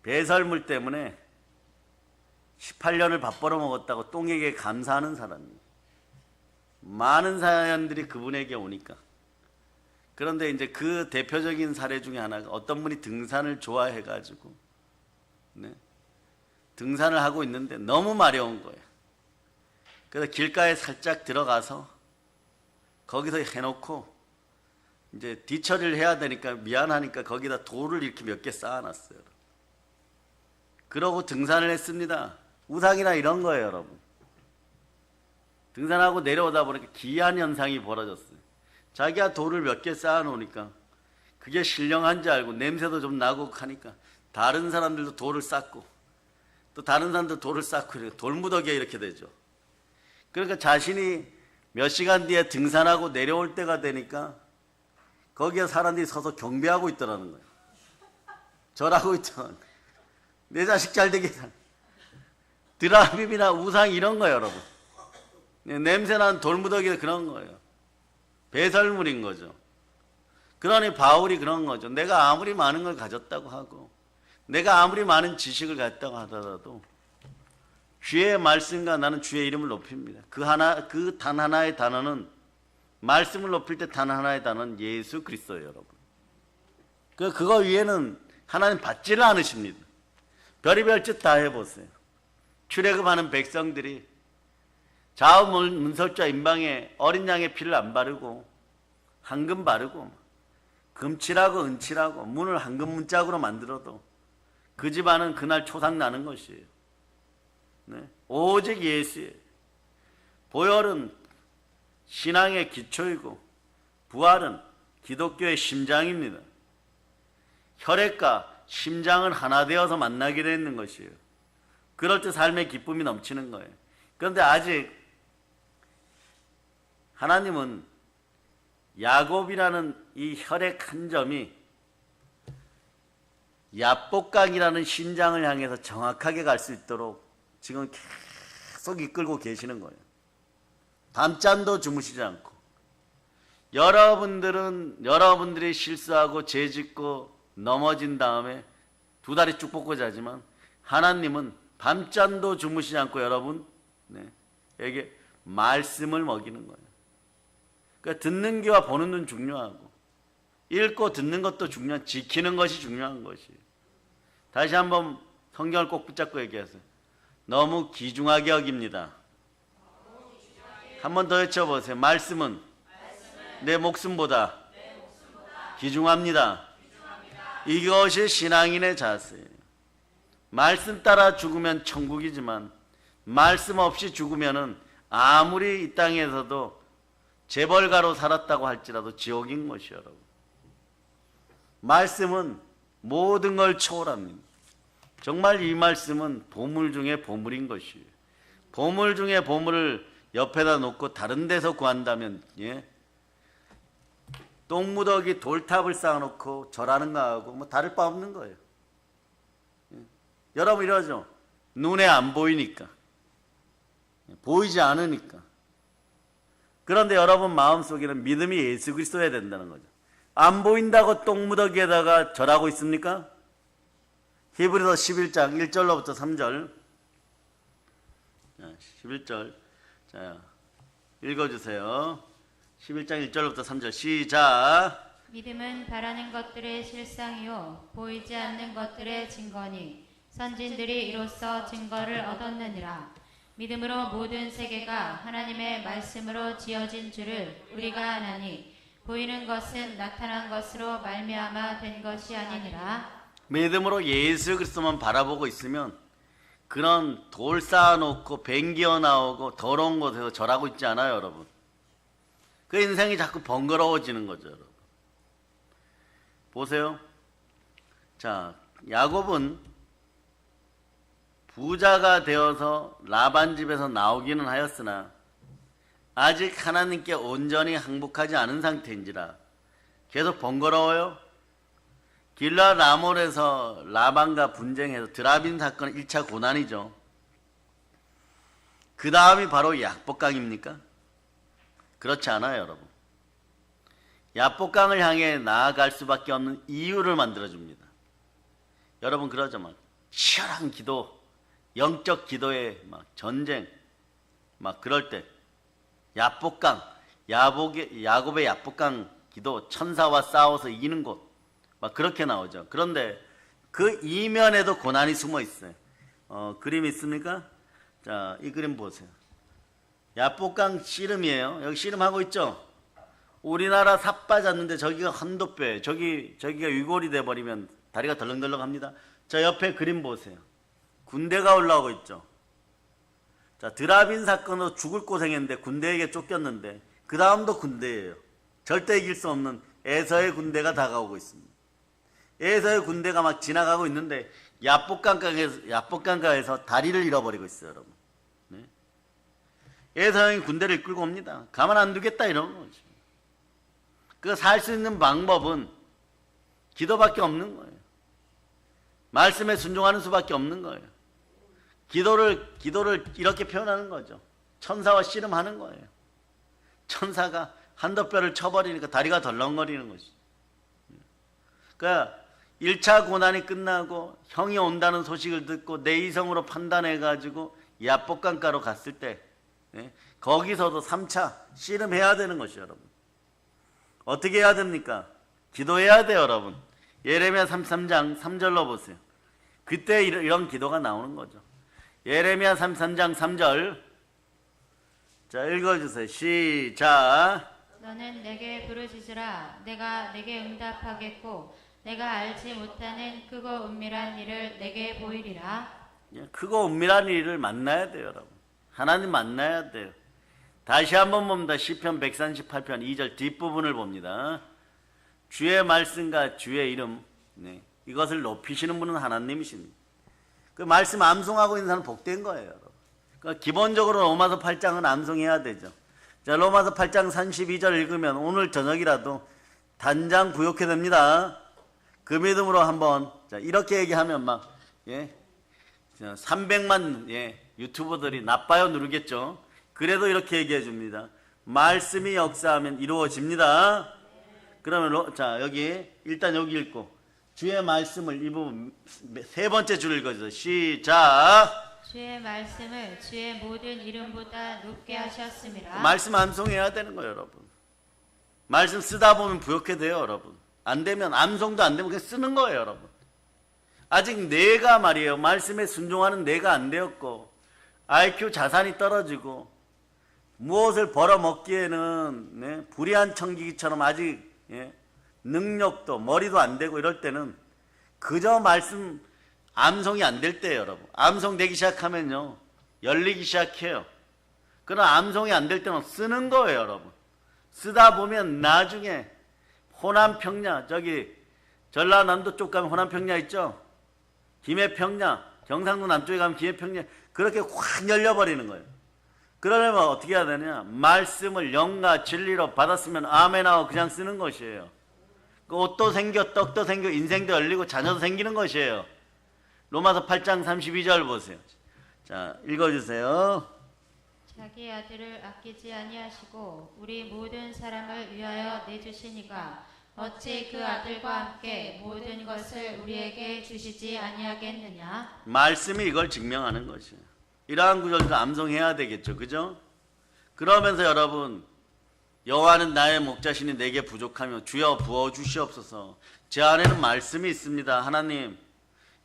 배설물 때문에 18년을 밥 벌어먹었다고 똥에게 감사하는 사람이에요. 많은 사연들이 그분에게 오니까. 그런데 이제 그 대표적인 사례 중에 하나가 어떤 분이 등산을 좋아해가지고 등산을 하고 있는데 너무 마려운 거예요. 그래서 길가에 살짝 들어가서 거기서 해놓고 이제 뒤처리를 해야 되니까 미안하니까 거기다 돌을 이렇게 몇 개 쌓아놨어요. 그러고 등산을 했습니다. 우상이나 이런 거예요, 여러분. 등산하고 내려오다 보니까 기이한 현상이 벌어졌어요. 자기가 돌을 몇 개 쌓아놓으니까 그게 신령한지 알고 냄새도 좀 나고 하니까 다른 사람들도 돌을 쌓고 또 다른 사람도 돌을 쌓고 돌무더기가 이렇게 되죠. 그러니까 자신이 몇 시간 뒤에 등산하고 내려올 때가 되니까 거기에 사람들이 서서 경배하고 있더라는 거예요. 절하고 있더라는 거예요. 내 자식 잘 되게 드라빔이나 우상 이런 거예요, 여러분. 냄새나는 돌무더기가 그런 거예요. 배설물인 거죠. 그러니 바울이 그런 거죠. 내가 아무리 많은 걸 가졌다고 하고 내가 아무리 많은 지식을 갖다고 하더라도 주의 말씀과 나는 주의 이름을 높입니다. 그 단 하나의 단어는 말씀을 높일 때 단 하나의 단어는 예수 그리스도예요, 여러분. 그거 위에는 하나님 받지를 않으십니다. 별의별 짓 다 해보세요. 출애굽하는 백성들이 좌우 문설자 임방에 어린 양의 피를 안 바르고 황금 바르고 금칠하고 은칠하고 문을 황금 문짝으로 만들어도 그 집안은 그날 초상 나는 것이에요. 오직 예수예요. 보혈은 신앙의 기초이고 부활은 기독교의 심장입니다. 혈액과 심장은 하나 되어서 만나게 되는 것이에요. 그럴 때 삶의 기쁨이 넘치는 거예요. 그런데 아직 하나님은 야곱이라는 이 혈액 한 점이 야복강이라는 심장을 향해서 정확하게 갈 수 있도록 지금 계속 이끌고 계시는 거예요. 밤잠도 주무시지 않고. 여러분들이 실수하고 죄짓고 넘어진 다음에 두 다리 쭉 뻗고 자지만 하나님은 밤잠도 주무시지 않고 여러분에게 말씀을 먹이는 거예요. 그러니까 듣는 귀와 보는 눈 중요하고 읽고 듣는 것도 중요한, 지키는 것이 중요한 것이에요. 다시 한번 성경을 꼭 붙잡고 얘기하세요. 너무 귀중하게 여깁니다. 한 번 더 외쳐보세요. 말씀은 내 목숨보다 귀중합니다. 이것이 신앙인의 자세예요. 말씀 따라 죽으면 천국이지만 말씀 없이 죽으면은 아무리 이 땅에서도 재벌가로 살았다고 할지라도 지옥인 것이요, 여러분. 말씀은 모든 걸 초월합니다. 정말 이 말씀은 보물 중에 보물인 것이에요. 보물 중에 보물을 옆에다 놓고 다른 데서 구한다면 똥무더기 돌탑을 쌓아놓고 절하는 거하고 뭐 다를 바 없는 거예요. 여러분 이러죠. 눈에 안 보이니까, 보이지 않으니까. 그런데 여러분 마음속에는 믿음이 예수 그리스도여야 된다는 거죠. 안 보인다고 똥무더기에다가 절하고 있습니까? 히브리서 11장 1절로부터 3절. 자, 11절. 자, 읽어주세요. 11장 1절로부터 3절 시작. 믿음은 바라는 것들의 실상이요 보이지 않는 것들의 증거니 선진들이 이로써 증거를 얻었느니라. 믿음으로 모든 세계가 하나님의 말씀으로 지어진 줄을 우리가 아나니 보이는 것은 나타난 것으로 말미암아 된 것이 아니니라. 믿음으로 예수 그리스도만 바라보고 있으면 그런 돌 쌓아놓고 뱅기어 나오고 더러운 곳에서 절하고 있지 않아요, 여러분. 그 인생이 자꾸 번거로워지는 거죠, 여러분. 보세요. 자, 야곱은 부자가 되어서 라반 집에서 나오기는 하였으나 아직 하나님께 온전히 항복하지 않은 상태인지라 계속 번거로워요. 길라 라몰에서 라반과 분쟁해서 드라빈 사건 1차 고난이죠. 그 다음이 바로 약복강입니까? 그렇지 않아요, 여러분. 약복강을 향해 나아갈 수밖에 없는 이유를 만들어줍니다. 여러분 그러죠. 막 치열한 기도, 영적 기도의 막 전쟁, 막 그럴 때 약복강, 야곱의 약복강 기도, 천사와 싸워서 이기는 곳, 막 그렇게 나오죠. 그런데 그 이면에도 고난이 숨어 있어요. 그림 있습니까? 자, 이 그림 보세요. 약복강 씨름이에요. 여기 씨름하고 있죠? 우리나라 삿바 잤는데 저기가 한도뼈에 저기가 위골이 돼버리면 다리가 덜렁덜렁합니다. 저 옆에 그림 보세요. 군대가 올라오고 있죠. 자, 드라빈 사건으로 죽을 고생했는데 군대에게 쫓겼는데 그 다음도 군대예요. 절대 이길 수 없는 에서의 군대가 다가오고 있습니다. 에서의 군대가 막 지나가고 있는데 야복강가에서 다리를 잃어버리고 있어요, 여러분. 네? 에서의 군대를 이끌고 옵니다. 가만 안 두겠다 이런 거죠. 그 살 수 있는 방법은 기도밖에 없는 거예요. 말씀에 순종하는 수밖에 없는 거예요. 기도를 이렇게 표현하는 거죠. 천사와 씨름하는 거예요. 천사가 한도뼈를 쳐버리니까 다리가 덜렁거리는 것이죠. 그러니까 1차 고난이 끝나고 형이 온다는 소식을 듣고 내 이성으로 판단해가지고 야복강가로 갔을 때 거기서도 3차 씨름해야 되는 것이죠, 여러분. 어떻게 해야 됩니까? 기도해야 돼요, 여러분. 예레미야 33장 3절로 보세요. 그때 이런 기도가 나오는 거죠. 예레미야 33장 3절. 자, 읽어주세요. 시작. 너는 내게 부르짖으라. 내가 내게 응답하겠고 내가 알지 못하는 크고 은밀한 일을 내게 보이리라. 크고 은밀한 일을 만나야 돼요, 여러분. 하나님 만나야 돼요. 다시 한번 봅니다. 시편 138편 2절 뒷부분을 봅니다. 주의 말씀과 주의 이름, 이것을 높이시는 분은 하나님이십니다. 그 말씀 암송하고 있는 사람은 복된 거예요, 여러분. 그러니까 기본적으로 로마서 8장은 암송해야 되죠. 자, 로마서 8장 32절 읽으면 오늘 저녁이라도 단장 구욕해 됩니다. 그 믿음으로 한번, 자, 이렇게 얘기하면 막, 300만, 유튜버들이 나빠요 누르겠죠. 그래도 이렇게 얘기해 줍니다. 말씀이 역사하면 이루어집니다. 그러면, 자, 일단 여기 읽고, 주의 말씀을 이 부분, 세 번째 줄 읽어주세요. 시작. 주의 말씀을 주의 모든 이름보다 높게 하셨습니다. 말씀 암송해야 되는 거예요, 여러분. 말씀 쓰다 보면 부욕해 돼요, 여러분. 안 되면, 암송도 안 되면 그냥 쓰는 거예요, 여러분. 아직 내가 말이에요. 말씀에 순종하는 내가 안 되었고, IQ 자산이 떨어지고, 무엇을 벌어먹기에는 불의한 청기기처럼 아직 능력도 머리도 안 되고 이럴 때는 그저 말씀 암송이 안 될 때예요, 여러분. 암송 되기 시작하면요 열리기 시작해요. 그러나 암송이 안 될 때는 쓰는 거예요, 여러분. 쓰다 보면 나중에 호남평야, 저기 전라남도 쪽 가면 호남평야 있죠. 김해평야, 경상도 남쪽에 가면 김해평야, 그렇게 확 열려버리는 거예요. 그러려면 어떻게 해야 되냐? 말씀을 영과 진리로 받았으면 아멘하고 그냥 쓰는 것이에요. 그 옷도 생겨, 떡도 생겨, 인생도 열리고 자녀도 생기는 것이에요. 로마서 8장 32절 보세요. 자, 읽어주세요. 자기 아들을 아끼지 아니하시고 우리 모든 사람을 위하여 내주시니가 어찌 그 아들과 함께 모든 것을 우리에게 주시지 아니하겠느냐? 말씀이 이걸 증명하는 것이에요. 이러한 구절도 암송해야 되겠죠. 그죠? 그러면서 여러분, 여호와는 나의 목자시니 내게 부족하며 주여 부어주시옵소서. 제 안에는 말씀이 있습니다. 하나님,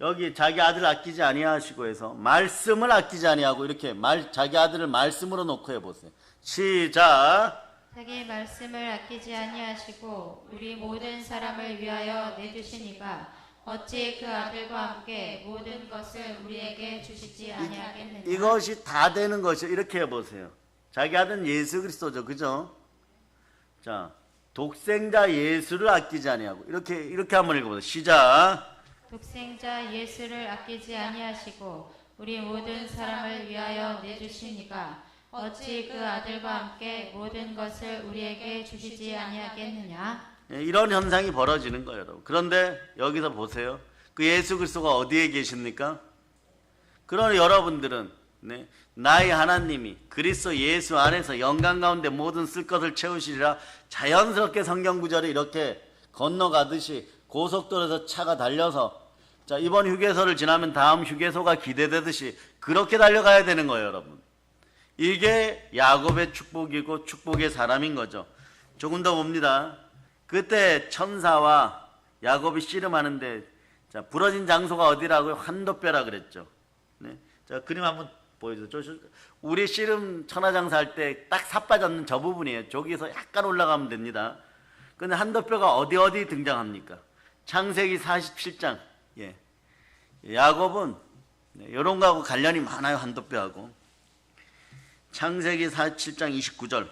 여기 자기 아들 아끼지 아니하시고 해서 말씀을 아끼지 아니하고 이렇게 자기 아들을 말씀으로 놓고 해보세요. 시작. 자기 말씀을 아끼지 아니하시고 우리 모든 사람을 위하여 내주시니까 어찌 그 아들과 함께 모든 것을 우리에게 주시지 아니하겠느냐? 이것이 다 되는 것이요. 이렇게 해보세요. 자기 아들은 예수 그리스도죠. 그죠? 자, 독생자 예수를 아끼지 아니하고 이렇게 한번 읽어보세요. 시작. 독생자 예수를 아끼지 아니하시고 우리 모든 사람을 위하여 내주시니까 어찌 그 아들과 함께 모든 것을 우리에게 주시지 아니하겠느냐? 이런 현상이 벌어지는 거예요, 여러분. 그런데 여기서 보세요. 그 예수 그리스도가 어디에 계십니까? 그러나 여러분들은 나의 하나님이 그리스도 예수 안에서 영광 가운데 모든 쓸 것을 채우시리라 자연스럽게 성경 구절이 이렇게 건너가듯이 고속도로에서 차가 달려서 자, 이번 휴게소를 지나면 다음 휴게소가 기대되듯이 그렇게 달려가야 되는 거예요, 여러분. 이게 야곱의 축복이고 축복의 사람인 거죠. 조금 더 봅니다. 그때 천사와 야곱이 씨름하는데 자, 부러진 장소가 어디라고요? 환도뼈라 그랬죠. 네. 자, 그림 한번 보여주세요. 우리 씨름 천하장사 할 때 딱 사 빠졌는 저 부분이에요. 저기서 약간 올라가면 됩니다. 근데 환도뼈가 어디 등장합니까? 창세기 47장. 예. 야곱은 이런 거하고 관련이 많아요. 환도뼈하고. 창세기 47장 29절.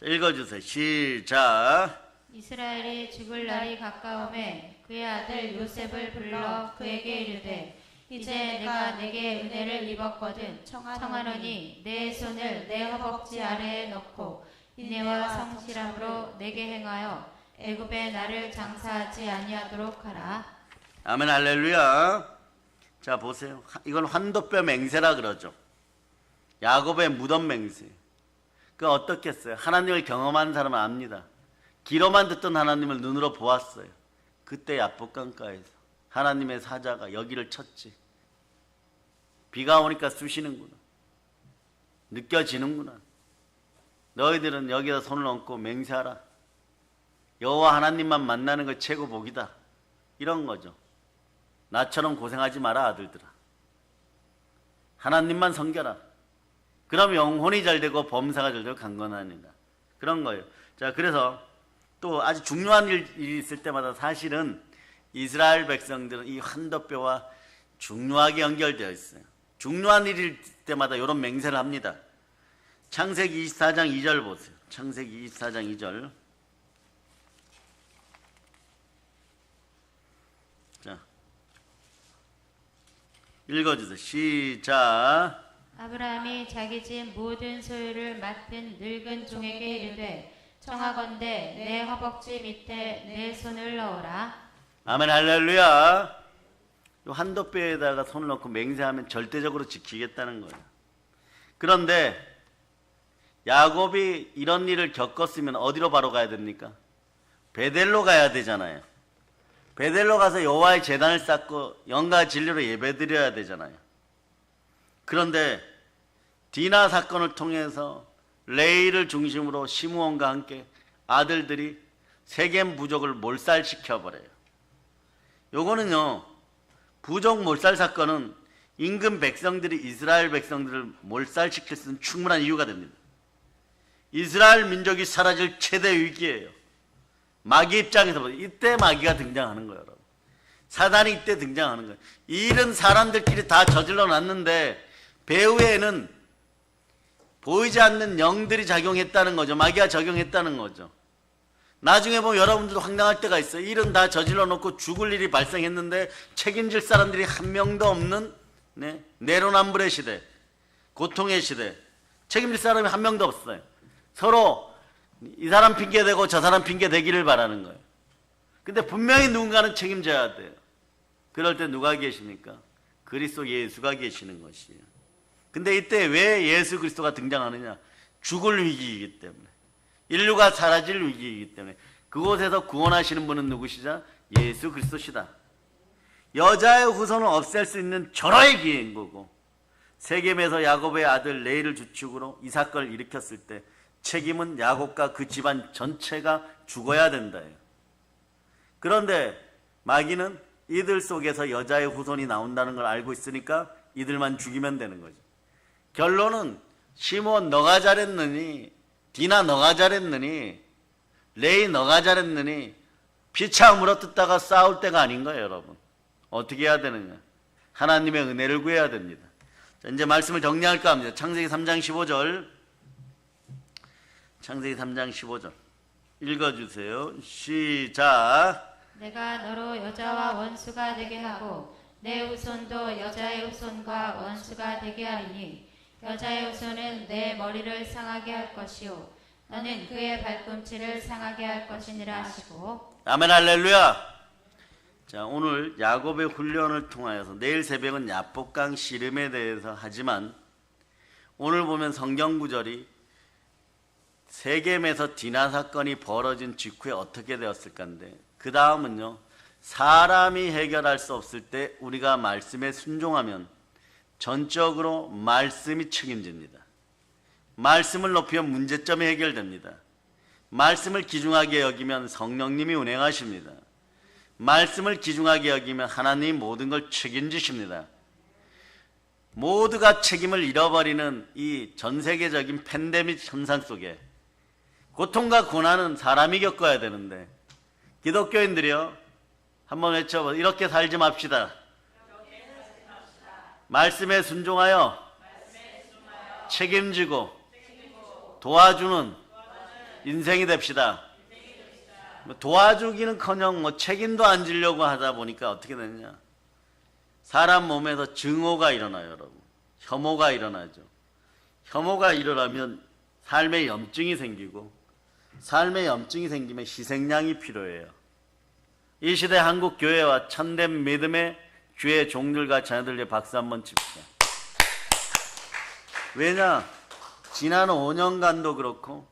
자, 읽어주세요. 시작. 이스라엘이 죽을 날이 가까움에 그의 아들 요셉을 불러 그에게 이르되 이제 내가 내게 은혜를 입었거든 청하노니 내 손을 내 허벅지 아래에 넣고 인내와 성실함으로 내게 행하여 애굽에 나를 장사하지 아니하도록 하라. 아멘 할렐루야. 자 보세요. 이건 환도뼈 맹세라 그러죠. 야곱의 무덤 맹세. 그 어떻겠어요? 하나님을 경험한 사람은 압니다. 귀로만 듣던 하나님을 눈으로 보았어요. 그때 야복강가에서 하나님의 사자가 여기를 쳤지. 비가 오니까 쑤시는구나. 느껴지는구나. 너희들은 여기다 손을 얹고 맹세하라. 여호와 하나님만 만나는 거 최고 복이다. 이런 거죠. 나처럼 고생하지 마라 아들들아. 하나님만 섬겨라. 그럼 영혼이 잘 되고 범사가 잘 되고 강건하니라. 그런 거예요. 자, 그래서 또 아주 중요한 일이 있을 때마다 사실은 이스라엘 백성들은 이 환도뼈와 중요하게 연결되어 있어요. 중요한 일일 때마다 이런 맹세를 합니다. 창세기 24장 2절 보세요. 창세기 24장 2절. 자, 읽어주세요. 시작. 아브라함이 자기 집 모든 소유를 맡은 늙은 종에게 이르되 청하건대 내 허벅지 밑에 내 손을 넣어라. 아멘 할렐루야. 이 환도뼈에다가 손을 넣고 맹세하면 절대적으로 지키겠다는 거예요. 그런데 야곱이 이런 일을 겪었으면 어디로 바로 가야 됩니까? 베델로 가야 되잖아요. 베델로 가서 여호와의 제단을 쌓고 영과 진리로 예배드려야 되잖아요. 그런데 디나 사건을 통해서 레이를 중심으로 시므온과 함께 아들들이 세겜 부족을 몰살시켜버려요. 요거는요, 부족 몰살 사건은 임금 백성들이 이스라엘 백성들을 몰살시킬 수 있는 충분한 이유가 됩니다. 이스라엘 민족이 사라질 최대 위기예요. 마귀 입장에서 보면 이때 마귀가 등장하는 거예요, 여러분. 사단이 이때 등장하는 거예요. 이 일은 사람들끼리 다 저질러 놨는데 배후에는 보이지 않는 영들이 작용했다는 거죠. 마귀가 적용했다는 거죠. 나중에 보면 여러분들도 황당할 때가 있어요. 일은 다 저질러 놓고 죽을 일이 발생했는데 책임질 사람들이 한 명도 없는 내로남불의 시대, 고통의 시대. 책임질 사람이 한 명도 없어요. 서로 이 사람 핑계대고 저 사람 핑계대기를 바라는 거예요. 근데 분명히 누군가는 책임져야 돼요. 그럴 때 누가 계십니까? 그리스도 예수가 계시는 것이에요. 근데 이때 왜 예수 그리스도가 등장하느냐? 죽을 위기이기 때문에. 인류가 사라질 위기이기 때문에 그곳에서 구원하시는 분은 누구시죠? 예수 그리스도시다. 여자의 후손을 없앨 수 있는 절호의 기회인 거고, 세겜에서 야곱의 아들 레이를 주축으로 이 사건을 일으켰을 때 책임은 야곱과 그 집안 전체가 죽어야 된다예요. 그런데 마귀는 이들 속에서 여자의 후손이 나온다는 걸 알고 있으니까 이들만 죽이면 되는 거죠. 결론은 시몬 너가 잘했느니, 디나 너가 잘했느니, 레이 너가 잘했느니 피차 물어뜯다가 싸울 때가 아닌 거예요. 여러분 어떻게 해야 되느냐? 하나님의 은혜를 구해야 됩니다. 자, 이제 말씀을 정리할까 합니다. 창세기 3장 15절, 창세기 3장 15절 읽어주세요. 시작. 내가 너로 여자와 원수가 되게 하고 내 후손도 여자의 후손과 원수가 되게 하리니 여자의 후손은 내 머리를 상하게 할 것이요 너는 그의 발꿈치를 상하게 할 것이니라 하시고. 아멘 할렐루야. 자, 오늘 야곱의 훈련을 통하여서 내일 새벽은 야복강 씨름에 대해서 하지만 오늘 보면 성경 구절이 세겜에서 디나 사건이 벌어진 직후에 어떻게 되었을까인데, 그 다음은요, 사람이 해결할 수 없을 때 우리가 말씀에 순종하면 전적으로 말씀이 책임집니다. 말씀을 높이면 문제점이 해결됩니다. 말씀을 귀중하게 여기면 성령님이 운행하십니다. 말씀을 귀중하게 여기면 하나님이 모든 걸 책임지십니다. 모두가 책임을 잃어버리는 이 전 세계적인 팬데믹 현상 속에 고통과 고난은 사람이 겪어야 되는데, 기독교인들이요, 한번 외쳐보세요. 이렇게 살지 맙시다. 말씀에 순종하여 책임지고 도와주는 인생이 됩시다. 도와주기는커녕 책임도 안 지려고 하다 보니까 어떻게 되느냐? 사람 몸에서 증오가 일어나요, 여러분. 혐오가 일어나죠. 혐오가 일어나면 삶의 염증이 생기고, 삶의 염증이 생기면 희생양이 필요해요. 이 시대 한국 교회와 참된 믿음의 주의 종들과 자녀들의 박수 한번 칩시다. 왜냐? 지난 5년간도 그렇고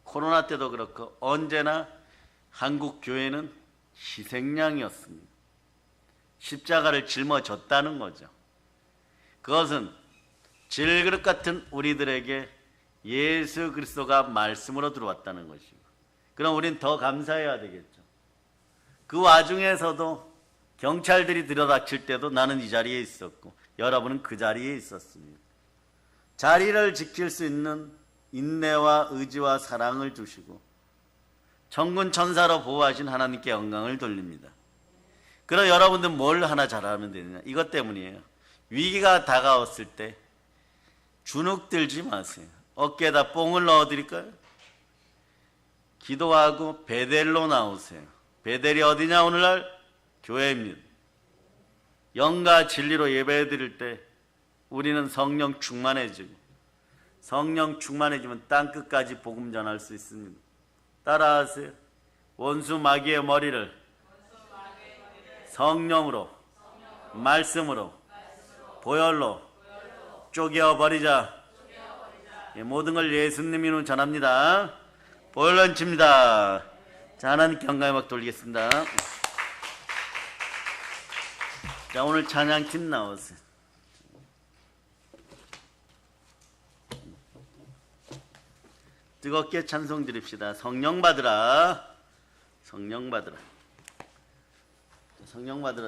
코로나 때도 그렇고 언제나 한국 교회는 희생양이었습니다. 십자가를 짊어졌다는 거죠. 그것은 질그릇 같은 우리들에게 예수 그리스도가 말씀으로 들어왔다는 것이고, 그럼 우린 더 감사해야 되겠죠. 그 와중에서도 경찰들이 들여닥칠 때도 나는 이 자리에 있었고 여러분은 그 자리에 있었습니다. 자리를 지킬 수 있는 인내와 의지와 사랑을 주시고 천군 천사로 보호하신 하나님께 영광을 돌립니다. 그럼 여러분들 뭘 하나 잘하면 되느냐? 이것 때문이에요. 위기가 다가왔을 때 주눅 들지 마세요. 어깨에다 뽕을 넣어드릴까요? 기도하고 베델로 나오세요. 베델이 어디냐? 오늘날 교회입니다. 영과 진리로 예배드릴 때 우리는 성령 충만해지고, 성령 충만해지면 땅끝까지 복음 전할 수 있습니다. 따라하세요. 원수 마귀의 머리를 성령으로, 말씀으로, 보혈로 쪼개어버리자. 모든 걸 예수님이 전합니다. 보혈로 칩니다. 자, 하나님께 영광의 막 돌리겠습니다. 자, 오늘 찬양팀 나오세요. 뜨겁게 찬송 드립시다. 성령 받으라. 성령 받으라. 성령 받으라.